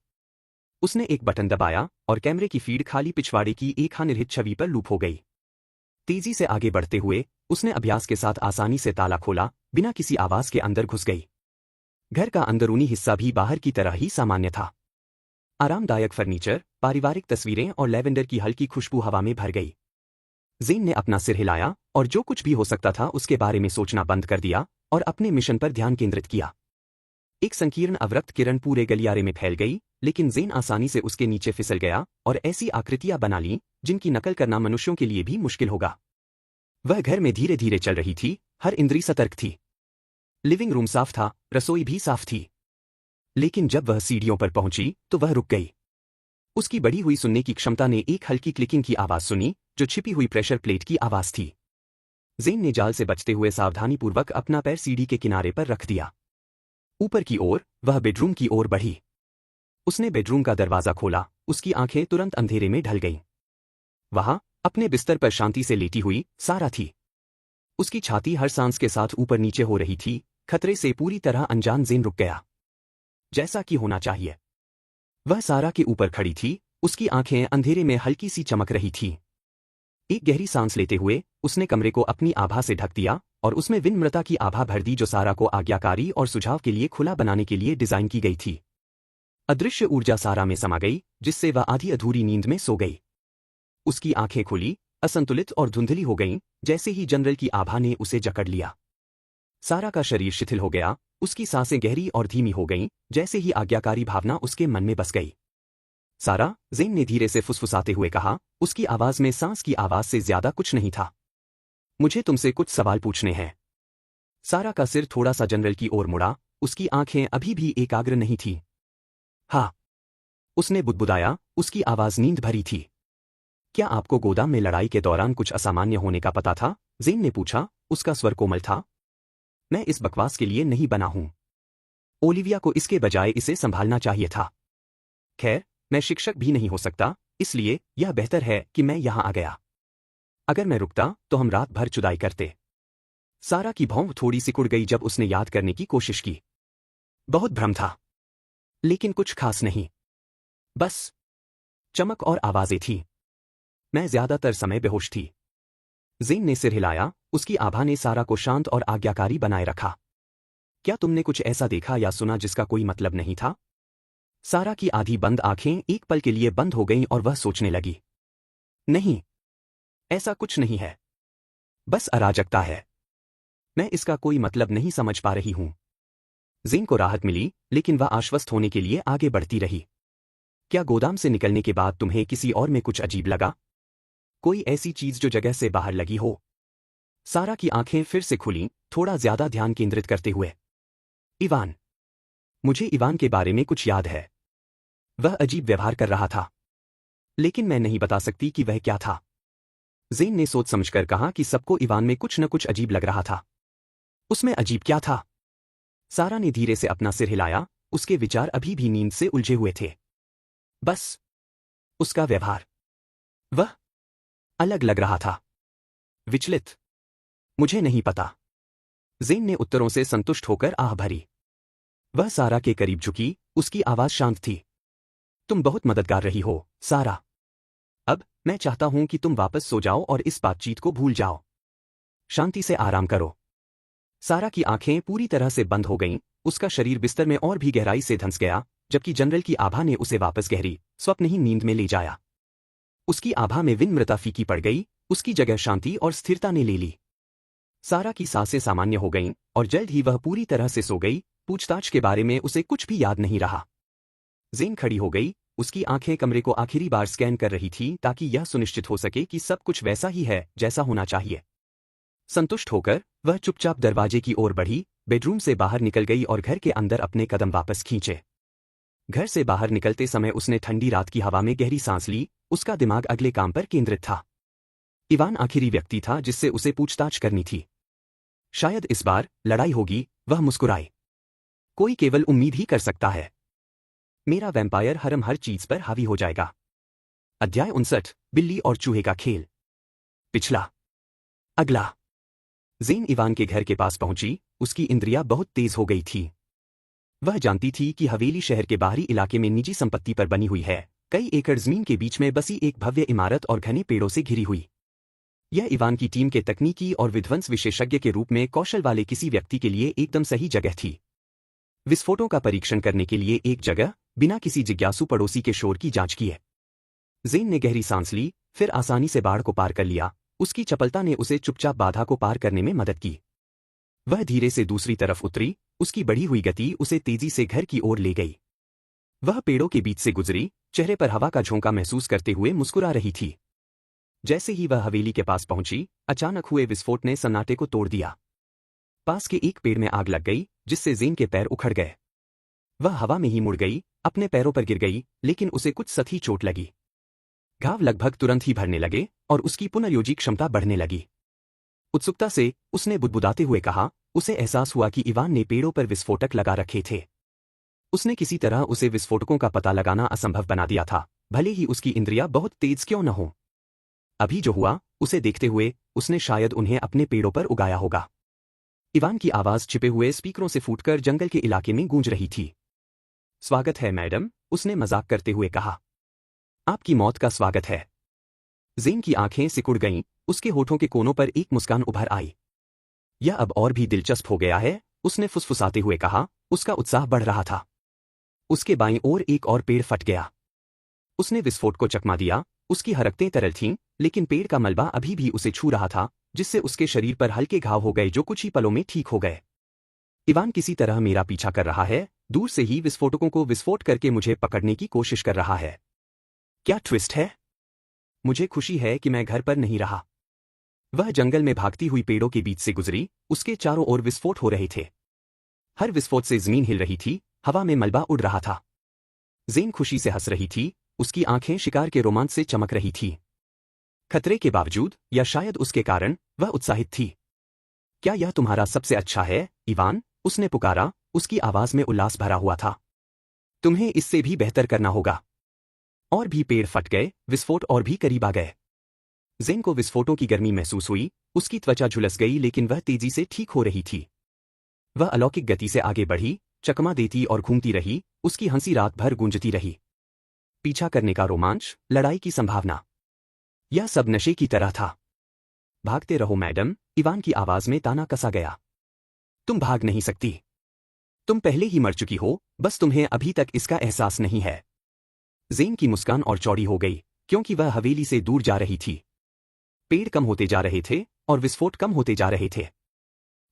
उसने एक बटन दबाया और कैमरे की फीड खाली पिछवाड़े की एक अनिर्हित छवि पर लूप हो गई। तेजी से आगे बढ़ते हुए उसने अभ्यास के साथ आसानी से ताला खोला, बिना किसी आवाज के अंदर घुस गई। घर का अंदरूनी हिस्सा भी बाहर की तरह ही सामान्य था। आरामदायक फर्नीचर, पारिवारिक तस्वीरें और लैवेंडर की हल्की खुशबू हवा में भर गई। ज़ेन ने अपना सिर हिलाया और जो कुछ भी हो सकता था उसके बारे में सोचना बंद कर दिया और अपने मिशन पर ध्यान केंद्रित किया। एक संकीर्ण अवरक्त किरण पूरे गलियारे में फैल गई, लेकिन ज़ेन आसानी से उसके नीचे फिसल गया और ऐसी आकृतियां बना लीं जिनकी नकल करना मनुष्यों के लिए भी मुश्किल होगा। वह घर में धीरे धीरे चल रही थी, हर इंद्री सतर्क थी। लिविंग रूम साफ था, रसोई भी साफ थी। लेकिन जब वह सीढ़ियों पर पहुंची तो वह रुक गई। उसकी बढ़ी हुई सुनने की क्षमता ने एक हल्की क्लिकिंग की आवाज सुनी, जो छिपी हुई प्रेशर प्लेट की आवाज थी। ज़ेन ने जाल से बचते हुए सावधानीपूर्वक अपना पैर सीढ़ी के किनारे पर रख दिया। ऊपर की ओर वह बेडरूम की ओर बढ़ी। उसने बेडरूम का दरवाजा खोला, उसकी आंखें तुरंत अंधेरे में ढल गईं। वहां अपने बिस्तर पर शांति से लेटी हुई सारा थी। उसकी छाती हर सांस के साथ ऊपर नीचे हो रही थी। खतरे से पूरी तरह अनजान ज़ेन रुक गया, जैसा कि होना चाहिए। वह सारा के ऊपर खड़ी थी, उसकी आंखें अंधेरे में हल्की सी चमक रही थीं। एक गहरी सांस लेते हुए उसने कमरे को अपनी आभा से ढक दिया और उसमें विनम्रता की आभा भर दी जो सारा को आज्ञाकारी और सुझाव के लिए खुला बनाने के लिए डिजाइन की गई थी। अदृश्य ऊर्जा सारा में समा गई, जिससे वह आधी अधूरी नींद में सो गई। उसकी आंखें खुली, असंतुलित और धुंधली हो गईं, जैसे ही जनरल की आभा ने उसे जकड़ लिया। सारा का शरीर शिथिल हो गया, उसकी सांसें गहरी और धीमी हो गईं, जैसे ही आज्ञाकारी भावना उसके मन में बस गई। सारा, ज़ेन ने धीरे से फुसफुसाते हुए कहा, उसकी आवाज में सांस की आवाज से ज्यादा कुछ नहीं था। मुझे तुमसे कुछ सवाल पूछने हैं। सारा का सिर थोड़ा सा जनरल की ओर मुड़ा, उसकी आंखें अभी भी एकाग्र नहीं थीं। हाँ, उसने बुदबुदाया, उसकी आवाज नींद भरी थी। क्या आपको गोदाम में लड़ाई के दौरान कुछ असामान्य होने का पता था? ज़ेन ने पूछा, उसका स्वर कोमल था। मैं इस बकवास के लिए नहीं बना हूं। ओलिविया को इसके बजाय इसे संभालना चाहिए था। खैर, मैं शिक्षक भी नहीं हो सकता, इसलिए यह बेहतर है कि मैं यहां आ गया। अगर मैं रुकता तो हम रात भर चुदाई करते। सारा की भौं थोड़ी सिकुड़ गई जब उसने याद करने की कोशिश की। बहुत भ्रम था, लेकिन कुछ खास नहीं। बस चमक और आवाजें थीं। मैं ज्यादातर समय बेहोश थी। ज़ेन ने सिर हिलाया, उसकी आभा ने सारा को शांत और आज्ञाकारी बनाए रखा। क्या तुमने कुछ ऐसा देखा या सुना जिसका कोई मतलब नहीं था? सारा की आधी बंद आंखें एक पल के लिए बंद हो गईं और वह सोचने लगी। नहीं, ऐसा कुछ नहीं है। बस अराजकता है। मैं इसका कोई मतलब नहीं समझ पा रही हूं। ज़ेन को राहत मिली, लेकिन वह आश्वस्त होने के लिए आगे बढ़ती रही। क्या गोदाम से निकलने के बाद तुम्हें किसी और में कुछ अजीब लगा? कोई ऐसी चीज जो जगह से बाहर लगी हो? सारा की आंखें फिर से खुलीं, थोड़ा ज्यादा ध्यान केंद्रित करते हुए। इवान। मुझे इवान के बारे में कुछ याद है। वह अजीब व्यवहार कर रहा था, लेकिन मैं नहीं बता सकती कि वह क्या था। ज़ेन ने सोच समझकर कहा कि सबको इवान में कुछ न कुछ अजीब लग रहा था। उसमें अजीब क्या था? सारा ने धीरे से अपना सिर हिलाया, उसके विचार अभी भी नींद से उलझे हुए थे। बस उसका व्यवहार। वह अलग लग रहा था, विचलित। मुझे नहीं पता। ज़ेन ने उत्तरों से संतुष्ट होकर आह भरी। वह सारा के करीब झुकी, उसकी आवाज शांत थी। तुम बहुत मददगार रही हो, सारा। अब मैं चाहता हूं कि तुम वापस सो जाओ और इस बातचीत को भूल जाओ। शांति से आराम करो। सारा की आंखें पूरी तरह से बंद हो गईं, उसका शरीर बिस्तर में और भी गहराई से धंस गया, जबकि जनरल की आभा ने उसे वापस गहरी स्वप्नहीन नींद में ले जाया। उसकी आभा में विनम्रता फीकी पड़ गई, उसकी जगह शांति और स्थिरता ने ले ली। सारा की सांसें सामान्य हो गईं और जल्द ही वह पूरी तरह से सो गई। पूछताछ के बारे में उसे कुछ भी याद नहीं रहा। ज़ेन खड़ी हो गई, उसकी आंखें कमरे को आखिरी बार स्कैन कर रही थीं ताकि यह सुनिश्चित हो सके कि सब कुछ वैसा ही है जैसा होना चाहिए। संतुष्ट होकर वह चुपचाप दरवाजे की ओर बढ़ी, बेडरूम से बाहर निकल गई और घर के अंदर अपने कदम वापस खींचे। घर से बाहर निकलते समय उसने ठंडी रात की हवा में गहरी सांस ली, उसका दिमाग अगले काम पर केंद्रित था। इवान आखिरी व्यक्ति था जिससे उसे पूछताछ करनी थी। शायद इस बार लड़ाई होगी, वह मुस्कुराई। कोई केवल उम्मीद ही कर सकता है। मेरा वैम्पायर हरम हर चीज पर हावी हो जाएगा। अध्याय 59, बिल्ली और चूहे का खेल। पिछला। अगला। ज़ेन इवान के घर के पास पहुंची, उसकी इंद्रियां बहुत तेज हो गई थी। वह जानती थी कि हवेली शहर के बाहरी इलाके में निजी संपत्ति पर बनी हुई है, कई एकड़ जमीन के बीच में बसी एक भव्य इमारत और घने पेड़ों से घिरी हुई। यह इवान की टीम के तकनीकी और विध्वंस विशेषज्ञ के रूप में कौशल वाले किसी व्यक्ति के लिए एकदम सही जगह थी। विस्फोटों का परीक्षण करने के लिए एक जगह, बिना किसी जिज्ञासु पड़ोसी के शोर की जांच की है। ज़ेन ने गहरी सांस ली, फिर आसानी से बाढ़ को पार कर लिया। उसकी चपलता ने उसे चुपचाप बाधा को पार करने में मदद की। वह धीरे से दूसरी तरफ उतरी, उसकी बढ़ी हुई गति उसे तेजी से घर की ओर ले गई। वह पेड़ों के बीच से गुजरी, चेहरे पर हवा का झोंका महसूस करते हुए मुस्कुरा रही थी। जैसे ही वह हवेली के पास पहुंची, अचानक हुए विस्फोट ने सन्नाटे को तोड़ दिया। पास के एक पेड़ में आग लग गई, जिससे ज़ेन के पैर उखड़ गए। वह हवा में ही मुड़ गई, अपने पैरों पर गिर गई, लेकिन उसे कुछ सही चोट लगी। घाव लगभग तुरंत ही भरने लगे और उसकी पुनर्योजी क्षमता बढ़ने लगी। उत्सुकता से उसने बुदबुदाते हुए कहा, उसे एहसास हुआ कि इवान ने पेड़ों पर विस्फोटक लगा रखे थे। उसने किसी तरह उसे विस्फोटकों का पता लगाना असंभव बना दिया था, भले ही उसकी इंद्रियां बहुत तेज क्यों न हो। अभी जो हुआ, उसे देखते हुए उसने शायद उन्हें अपने पेड़ों पर उगाया होगा। इवान की आवाज छिपे हुए स्पीकरों से फूटकर जंगल के इलाके में गूंज रही थी। स्वागत है मैडम, उसने मजाक करते हुए कहा। आपकी मौत का स्वागत है। ज़ेन की आंखें सिकुड़ गईं, उसके होठों के कोनों पर एक मुस्कान उभर आई। यह अब और भी दिलचस्प हो गया है, उसने फुसफुसाते हुए कहा, उसका उत्साह बढ़ रहा था। उसके बाईं ओर एक और पेड़ फट गया। उसने विस्फोट को चकमा दिया, उसकी हरकतें तरल थीं, लेकिन पेड़ का मलबा अभी भी उसे छू रहा था, जिससे उसके शरीर पर हल्के घाव हो गए जो कुछ ही पलों में ठीक हो गए। इवान किसी तरह मेरा पीछा कर रहा है, दूर से ही विस्फोटकों को विस्फोट करके मुझे पकड़ने की कोशिश कर रहा है। क्या ट्विस्ट है? मुझे खुशी है कि मैं घर पर नहीं रहा। वह जंगल में भागती हुई पेड़ों के बीच से गुजरी, उसके चारों ओर विस्फोट हो रहे थे। हर विस्फोट से जमीन हिल रही थी, हवा में मलबा उड़ रहा था। ज़ेन खुशी से हंस रही थी, उसकी आंखें शिकार के रोमांच से चमक रही थी। खतरे के बावजूद, या शायद उसके कारण, वह उत्साहित थी। क्या यह तुम्हारा सबसे अच्छा है, इवान? उसने पुकारा, उसकी आवाज में उल्लास भरा हुआ था। तुम्हें इससे भी बेहतर करना होगा। और भी पेड़ फट गए, विस्फोट और भी करीब आ गए। ज़ेन को विस्फोटों की गर्मी महसूस हुई, उसकी त्वचा झुलस गई लेकिन वह तेजी से ठीक हो रही थी। वह अलौकिक गति से आगे बढ़ी, चकमा देती और घूमती रही, उसकी हंसी रात भर गूंजती रही। पीछा करने का रोमांच, लड़ाई की संभावना, यह सब नशे की तरह था। भागते रहो मैडम, इवान की आवाज में ताना कसा गया। तुम भाग नहीं सकती। तुम पहले ही मर चुकी हो, बस तुम्हें अभी तक इसका एहसास नहीं है। ज़ेन की मुस्कान और चौड़ी हो गई, क्योंकि वह हवेली से दूर जा रही थी। पेड़ कम होते जा रहे थे और विस्फोट कम होते जा रहे थे।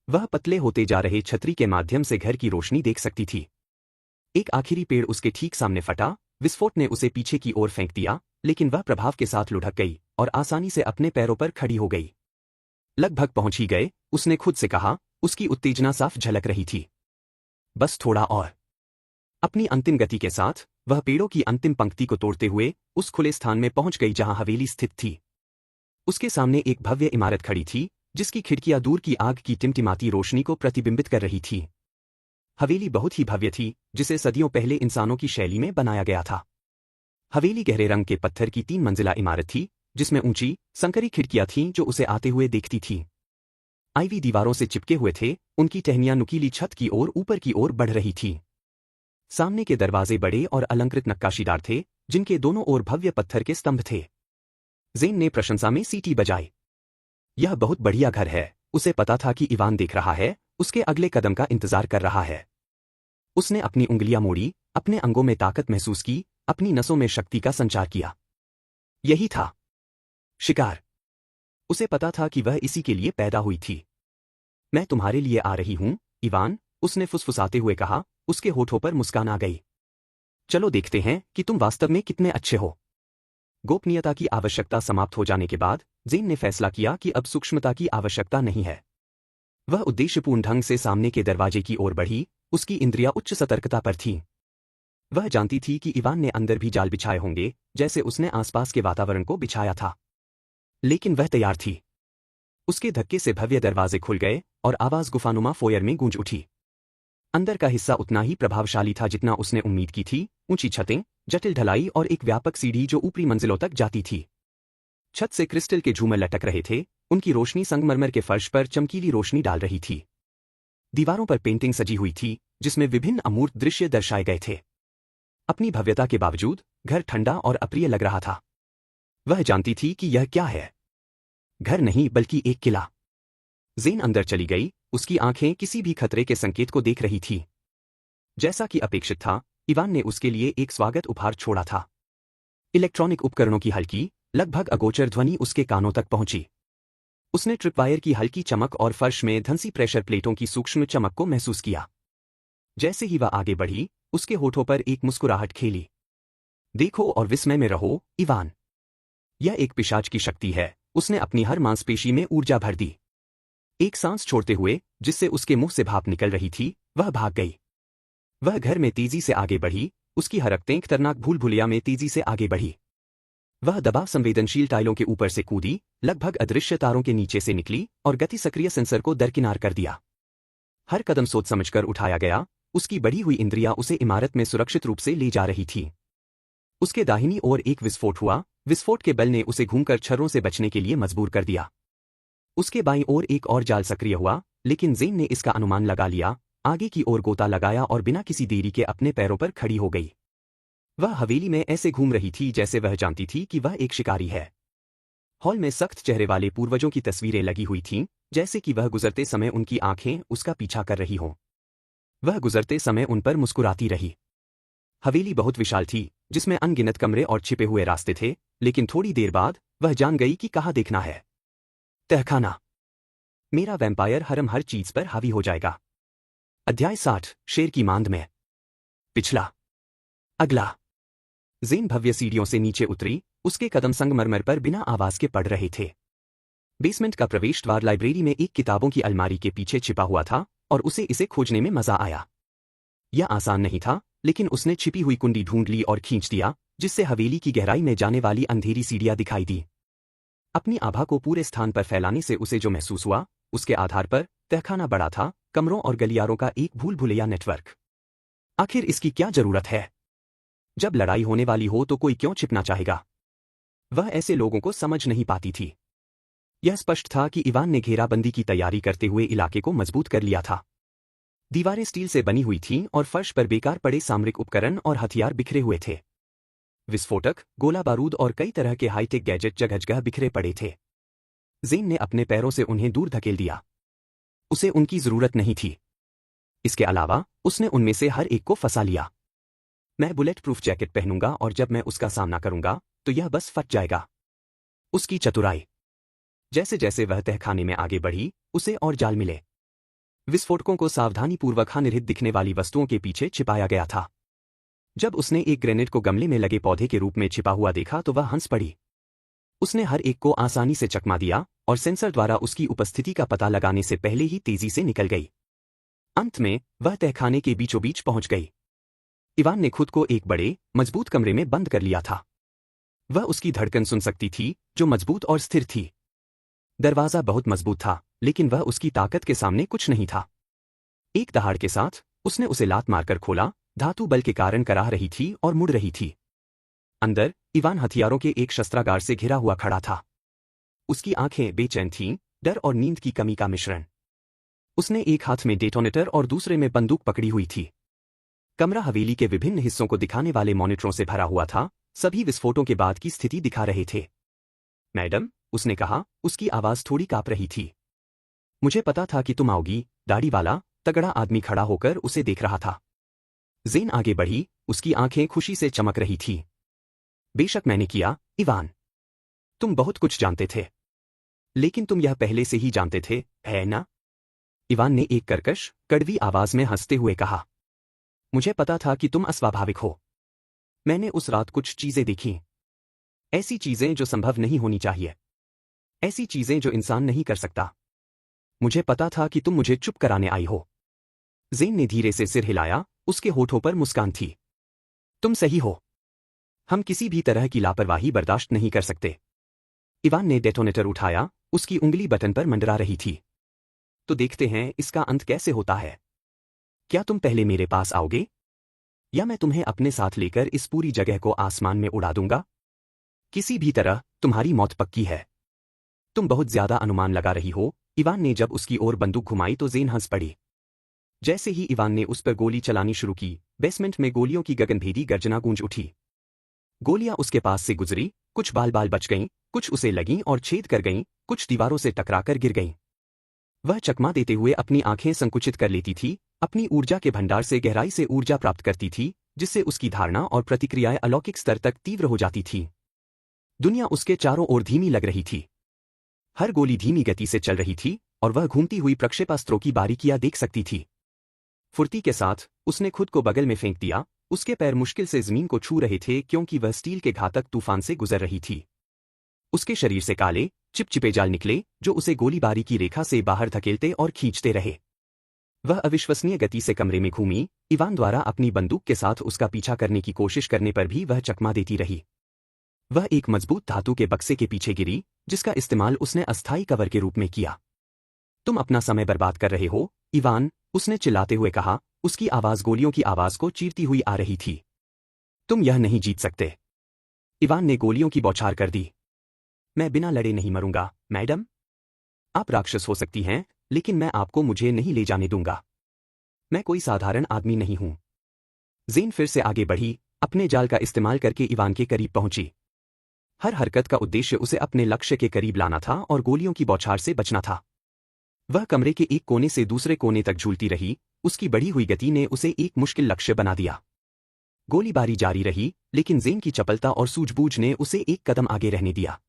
वह पतले होते जा रहे छतरी के माध्यम से घर की रोशनी देख सकती थी। एक आखिरी पेड़ उसके ठीक सामने फटा, विस्फोट ने उसे पीछे की ओर फेंक दिया, लेकिन वह प्रभाव के साथ लुढ़क गई और आसानी से अपने पैरों पर खड़ी हो गई। लगभग पहुंच ही गए, उसने खुद से कहा, उसकी उत्तेजना साफ झलक रही थी। बस थोड़ा और। अपनी अंतिम गति के साथ, वह पेड़ों की अंतिम पंक्ति को तोड़ते हुए उस खुले स्थान में पहुंच गई जहां हवेली स्थित थी। उसके सामने एक भव्य इमारत खड़ी थी, जिसकी खिड़कियां दूर की आग की टिमटिमाती रोशनी को प्रतिबिंबित कर रही थी। हवेली बहुत ही भव्य थी, जिसे सदियों पहले इंसानों की शैली में बनाया गया था। हवेली गहरे रंग के पत्थर की 3 मंजिला इमारत थी, जिसमें ऊंची, संकरी खिड़कियां थीं जो उसे आते हुए देखती थीं। आईवी दीवारों से चिपके हुए थे, उनकी टहनियां नुकीली छत की ओर ऊपर की ओर बढ़ रही थीं। सामने के दरवाजे बड़े और अलंकृत नक्काशीदार थे, जिनके दोनों ओर भव्य पत्थर के स्तंभ थे। ज़ेन ने प्रशंसा में सीटी बजाई। यह बहुत बढ़िया घर है। उसे पता था कि इवान देख रहा है, उसके अगले कदम का इंतजार कर रहा है। उसने अपनी उंगलियां मोड़ी, अपने अंगों में ताकत महसूस की, अपनी नसों में शक्ति का संचार किया। यही था शिकार। उसे पता था कि वह इसी के लिए पैदा हुई थी। मैं तुम्हारे लिए आ रही हूं, इवान, उसने फुसफुसाते हुए कहा, उसके होठों पर मुस्कान आ गई। चलो देखते हैं कि तुम वास्तव में कितने अच्छे हो। गोपनीयता की आवश्यकता समाप्त हो जाने के बाद ज़ेन ने फैसला किया कि अब सूक्ष्मता की आवश्यकता नहीं है। वह उद्देश्यपूर्ण ढंग से सामने के दरवाजे की ओर बढ़ी, उसकी इंद्रियां उच्च सतर्कता पर थीं। वह जानती थी कि इवान ने अंदर भी जाल बिछाए होंगे, जैसे उसने आसपास के वातावरण को बिछाया था। लेकिन वह तैयार थी। उसके धक्के से भव्य दरवाजे खुल गए और आवाज गुफानुमा फोयर में गूंज उठी। अंदर का हिस्सा उतना ही प्रभावशाली था जितना उसने उम्मीद की थी, ऊंची छतें, जटिल ढलाई और एक व्यापक सीढ़ी जो ऊपरी मंजिलों तक जाती थी। छत से क्रिस्टल के झूमर लटक रहे थे, उनकी रोशनी संगमरमर के फर्श पर चमकीली रोशनी डाल रही थी। दीवारों पर पेंटिंग सजी हुई थी, जिसमें विभिन्न अमूर्त दृश्य दर्शाए गए थे। अपनी भव्यता के बावजूद घर ठंडा और अप्रिय लग रहा था। वह जानती थी कि यह क्या है। घर नहीं बल्कि एक किला। ज़ेन अंदर चली गई, उसकी आंखें किसी भी खतरे के संकेत को देख रही थीं। जैसा कि अपेक्षित था, इवान ने उसके लिए एक स्वागत उपहार छोड़ा था। इलेक्ट्रॉनिक उपकरणों की हल्की, लगभग अगोचर ध्वनि उसके कानों तक पहुंची। उसने ट्रिपवायर की हल्की चमक और फर्श में धंसी प्रेशर प्लेटों की सूक्ष्म चमक को महसूस किया। जैसे ही वह आगे बढ़ी, उसके होठों पर एक मुस्कुराहट खेली। देखो और विस्मय में रहो, इवान। यह एक पिशाच की शक्ति है। उसने अपनी हर मांसपेशी में ऊर्जा भर दी। एक सांस छोड़ते हुए, जिससे उसके मुंह से भाप निकल रही थी, वह भाग गई। वह घर में तेजी से आगे बढ़ी, उसकी हरकतें खतरनाक भूल-भुलैया में तेजी से आगे बढ़ी। वह दबाव संवेदनशील टाइलों के ऊपर से कूदी, लगभग अदृश्य तारों के नीचे से निकली और गति सक्रिय सेंसर को दरकिनार कर दिया। हर कदम सोच समझकर उठाया गया, उसकी बढ़ी हुई इंद्रियां उसे इमारत में सुरक्षित रूप से ले जा रही थी। उसके दाहिनी ओर एक विस्फोट हुआ, विस्फोट के बल ने उसे घूमकर छर्रों से बचने के लिए मजबूर कर दिया। उसके बाईं ओर एक और जाल सक्रिय हुआ, लेकिन ज़ेन ने इसका अनुमान लगा लिया, आगे की ओर गोता लगाया और बिना किसी देरी के अपने पैरों पर खड़ी हो गई। वह हवेली में ऐसे घूम रही थी जैसे वह जानती थी कि वह एक शिकारी है। हॉल में सख्त चेहरे वाले पूर्वजों की तस्वीरें लगी हुई थीं, जैसे कि वह गुजरते समय उनकी आंखें उसका पीछा कर रही हों। वह गुजरते समय उन पर मुस्कुराती रही। हवेली बहुत विशाल थी, जिसमें अनगिनत कमरे और छिपे हुए रास्ते थे, लेकिन थोड़ी देर बाद वह जान गई कि कहाँ देखना है। तहखाना। मेरा वैम्पायर हरम हर चीज पर हावी हो जाएगा। अध्याय 60, शेर की मांद में। पिछला। अगला। ज़ेन भव्य सीढ़ियों से नीचे उतरी, उसके कदम संगमरमर पर बिना आवाज के पड़ रहे थे। बेसमेंट का प्रवेश द्वार लाइब्रेरी में एक किताबों की अलमारी के पीछे छिपा हुआ था, और उसे इसे खोजने में मजा आया। यह आसान नहीं था, लेकिन उसने छिपी हुई कुंडी ढूंढ ली और खींच दिया, जिससे हवेली की गहराई में जाने वाली अंधेरी सीढ़ियां दिखाई दी। अपनी आभा को पूरे स्थान पर फैलाने से उसे जो महसूस हुआ, उसके आधार पर तहखाना बड़ा था, कमरों और गलियारों का एक भूल भुलैया नेटवर्क। आखिर इसकी क्या जरूरत है? जब लड़ाई होने वाली हो तो कोई क्यों छिपना चाहेगा? वह ऐसे लोगों को समझ नहीं पाती थी। यह स्पष्ट था कि इवान ने घेराबंदी की तैयारी करते हुए इलाके को मजबूत कर लिया था। दीवारें स्टील से बनी हुई थीं और फर्श पर बेकार पड़े सामरिक उपकरण और हथियार बिखरे हुए थे। विस्फोटक, गोला बारूद और कई तरह के हाईटेक गैजेट जगह बिखरे पड़े थे। ज़ेन ने अपने पैरों से उन्हें दूर धकेल दिया। उसे उनकी जरूरत नहीं थी। इसके अलावा उसने उनमें से हर एक को फंसा लिया। मैं बुलेट प्रूफ जैकेट पहनूंगा और जब मैं उसका सामना करूंगा तो यह बस फट जाएगा। उसकी चतुराई। जैसे जैसे वह तहखाने में आगे बढ़ी, उसे और जाल मिले। विस्फोटकों को सावधानीपूर्वक हानिरहित दिखने वाली वस्तुओं के पीछे छिपाया गया था। जब उसने एक ग्रेनेड को गमले में लगे पौधे के रूप में छिपा हुआ देखा तो वह हंस पड़ी। उसने हर एक को आसानी से चकमा दिया और सेंसर द्वारा उसकी उपस्थिति का पता लगाने से पहले ही तेजी से निकल गई। अंत में वह तहखाने के बीचों बीच पहुंच गई। इवान ने खुद को एक बड़े, मजबूत कमरे में बंद कर लिया था। वह उसकी धड़कन सुन सकती थी, जो मजबूत और स्थिर थी। दरवाजा बहुत मजबूत था, लेकिन वह उसकी ताकत के सामने कुछ नहीं था। एक दहाड़ के साथ उसने उसे लात मारकर खोला, धातु बल के कारण कराह रही थी और मुड़ रही थी। अंदर इवान हथियारों के एक शस्त्रागार से घिरा हुआ खड़ा था। उसकी आंखें बेचैन थीं, डर और नींद की कमी का मिश्रण। उसने एक हाथ में डेटोनेटर और दूसरे में बंदूक पकड़ी हुई थी। कमरा हवेली के विभिन्न हिस्सों को दिखाने वाले मॉनिटरों से भरा हुआ था, सभी विस्फोटों के बाद की स्थिति दिखा रहे थे। मैडम, उसने कहा, उसकी आवाज थोड़ी कांप रही थी। मुझे पता था कि तुम आओगी, दाढ़ी वाला, तगड़ा आदमी खड़ा होकर उसे देख रहा था। ज़ेन आगे बढ़ी, उसकी आंखें खुशी से चमक रही थी। बेशक मैंने किया, इवान। तुम बहुत कुछ जानते थे। लेकिन तुम यह पहले से ही जानते थे, है ना? इवान ने एक कर्कश, कड़वी आवाज में हंसते हुए कहा। मुझे पता था कि तुम अस्वाभाविक हो। मैंने उस रात कुछ चीजें देखीं। ऐसी चीजें जो संभव नहीं होनी चाहिए। ऐसी चीजें जो इंसान नहीं कर सकता। मुझे पता था कि तुम मुझे चुप कराने आई हो। ज़ेन ने धीरे से सिर हिलाया, उसके होठों पर मुस्कान थी। तुम सही हो। हम किसी भी तरह की लापरवाही बर्दाश्त नहीं कर सकते। इवान ने डेटोनेटर उठाया, उसकी उंगली बटन पर मंडरा रही थी। तो देखते हैं इसका अंत कैसे होता है। क्या तुम पहले मेरे पास आओगे? या मैं तुम्हें अपने साथ लेकर इस पूरी जगह को आसमान में उड़ा दूंगा? किसी भी तरह, तुम्हारी मौत पक्की है। तुम बहुत ज्यादा अनुमान लगा रही हो। इवान ने जब उसकी ओर बंदूक घुमाई तो ज़ेन हंस पड़ी। जैसे ही इवान ने उस पर गोली चलानी शुरू की, बेसमेंट में गोलियों की गगनभेदी गर्जना गूंज उठी। गोलियां उसके पास से गुजरी, कुछ बाल बाल बच गईं, कुछ उसे लगीं और छेद कर गईं, कुछ दीवारों से टकराकर गिर गईं। वह चकमा देते हुए अपनी आंखें संकुचित कर लेती थी, अपनी ऊर्जा के भंडार से गहराई से ऊर्जा प्राप्त करती थी, जिससे उसकी धारणा और प्रतिक्रियाएं अलौकिक स्तर तक तीव्र हो जाती थीं। दुनिया उसके चारों ओर धीमी लग रही थी। हर गोली धीमी गति से चल रही थी और वह घूमती हुई प्रक्षेपास्त्रों की बारीकियां देख सकती थी। फुर्ती के साथ उसने खुद को बगल में फेंक दिया, उसके पैर मुश्किल से जमीन को छू रहे थे क्योंकि वह स्टील के घातक तूफान से गुजर रही थी। उसके शरीर से काले, चिपचिपे जाल निकले जो उसे गोलीबारी की रेखा से बाहर धकेलते और खींचते रहे। वह अविश्वसनीय गति से कमरे में घूमी, इवान द्वारा अपनी बंदूक के साथ उसका पीछा करने की कोशिश करने पर भी वह चकमा देती रही। वह एक मजबूत धातु के बक्से के पीछे गिरी, जिसका इस्तेमाल उसने अस्थायी कवर के रूप में किया। तुम अपना समय बर्बाद कर रहे हो, इवान, उसने चिल्लाते हुए कहा, उसकी आवाज गोलियों की आवाज को चीरती हुई आ रही थी। तुम यह नहीं जीत सकते। इवान ने गोलियों की बौछार कर दी। मैं बिना लड़े नहीं मरूंगा, मैडम। आप राक्षस हो सकती हैं, लेकिन मैं आपको मुझे नहीं ले जाने दूंगा। मैं कोई साधारण आदमी नहीं हूं। ज़ेन फिर से आगे बढ़ी, अपने जाल का इस्तेमाल करके इवान के करीब पहुंची। हर हरकत का उद्देश्य उसे अपने लक्ष्य के करीब लाना था और गोलियों की बौछार से बचना था। वह कमरे के एक कोने से दूसरे कोने तक झूलती रही, उसकी बढ़ी हुई गति ने उसे एक मुश्किल लक्ष्य बना दिया। गोलीबारी जारी रही, लेकिन ज़ेन की चपलता और सूझबूझ ने उसे एक कदम आगे रहने दिया।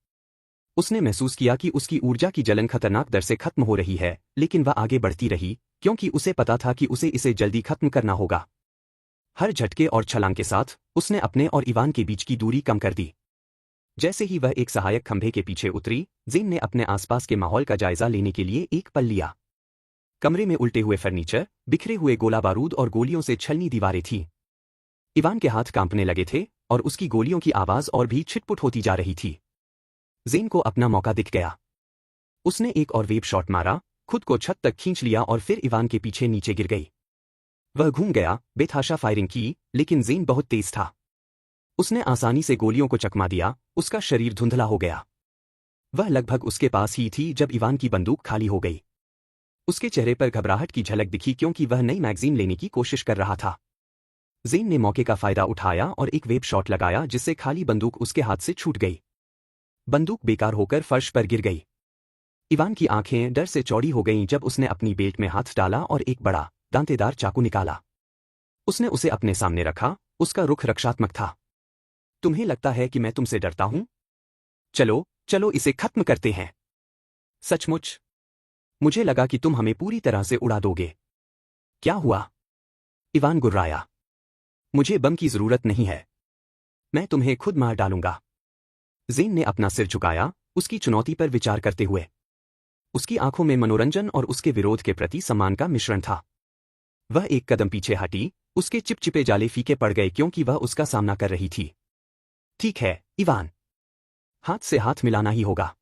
उसने महसूस किया कि उसकी ऊर्जा की जलन खतरनाक दर से खत्म हो रही है, लेकिन वह आगे बढ़ती रही, क्योंकि उसे पता था कि उसे इसे जल्दी खत्म करना होगा। हर झटके और छलांग के साथ उसने अपने और इवान के बीच की दूरी कम कर दी। जैसे ही वह एक सहायक खंभे के पीछे उतरी, ज़ेन ने अपने आसपास के माहौल का जायजा लेने के लिए एक पल लिया। कमरे में उल्टे हुए फर्नीचर, बिखरे हुए गोला बारूद और गोलियों से छलनी दीवारें थीं। इवान के हाथ कांपने लगे थे और उसकी गोलियों की आवाज और भी छिटपुट होती जा रही थी। ज़ेन को अपना मौका दिख गया। उसने एक और वेब शॉट मारा, खुद को छत तक खींच लिया और फिर इवान के पीछे नीचे गिर गई। वह घूम गया, बेतहाशा फायरिंग की, लेकिन ज़ेन बहुत तेज था। उसने आसानी से गोलियों को चकमा दिया, उसका शरीर धुंधला हो गया। वह लगभग उसके पास ही थी जब इवान की बंदूक खाली हो गई। उसके चेहरे पर घबराहट की झलक दिखी क्योंकि वह नई मैगजीन लेने की कोशिश कर रहा था। ज़ेन ने मौके का फायदा उठाया और एक वेब शॉट लगाया जिससे खाली बंदूक उसके हाथ से छूट गई। बंदूक बेकार होकर फर्श पर गिर गई। इवान की आंखें डर से चौड़ी हो गईं जब उसने अपनी बेल्ट में हाथ डाला और एक बड़ा, दांतेदार चाकू निकाला। उसने उसे अपने सामने रखा, उसका रुख रक्षात्मक था। तुम्हें लगता है कि मैं तुमसे डरता हूं? चलो, चलो इसे खत्म करते हैं। सचमुच? मुझे लगा कि तुम हमें पूरी तरह से उड़ा दोगे। क्या हुआ? इवान गुर्राया। मुझे बम की जरूरत नहीं है। मैं तुम्हें खुद मार डालूंगा। ज़ेन ने अपना सिर झुकाया, उसकी चुनौती पर विचार करते हुए। उसकी आंखों में मनोरंजन और उसके विरोध के प्रति सम्मान का मिश्रण था। वह एक कदम पीछे हटी, उसके चिपचिपे जाले फीके पड़ गए क्योंकि वह उसका सामना कर रही थी। ठीक है, इवान। हाथ से हाथ मिलाना ही होगा।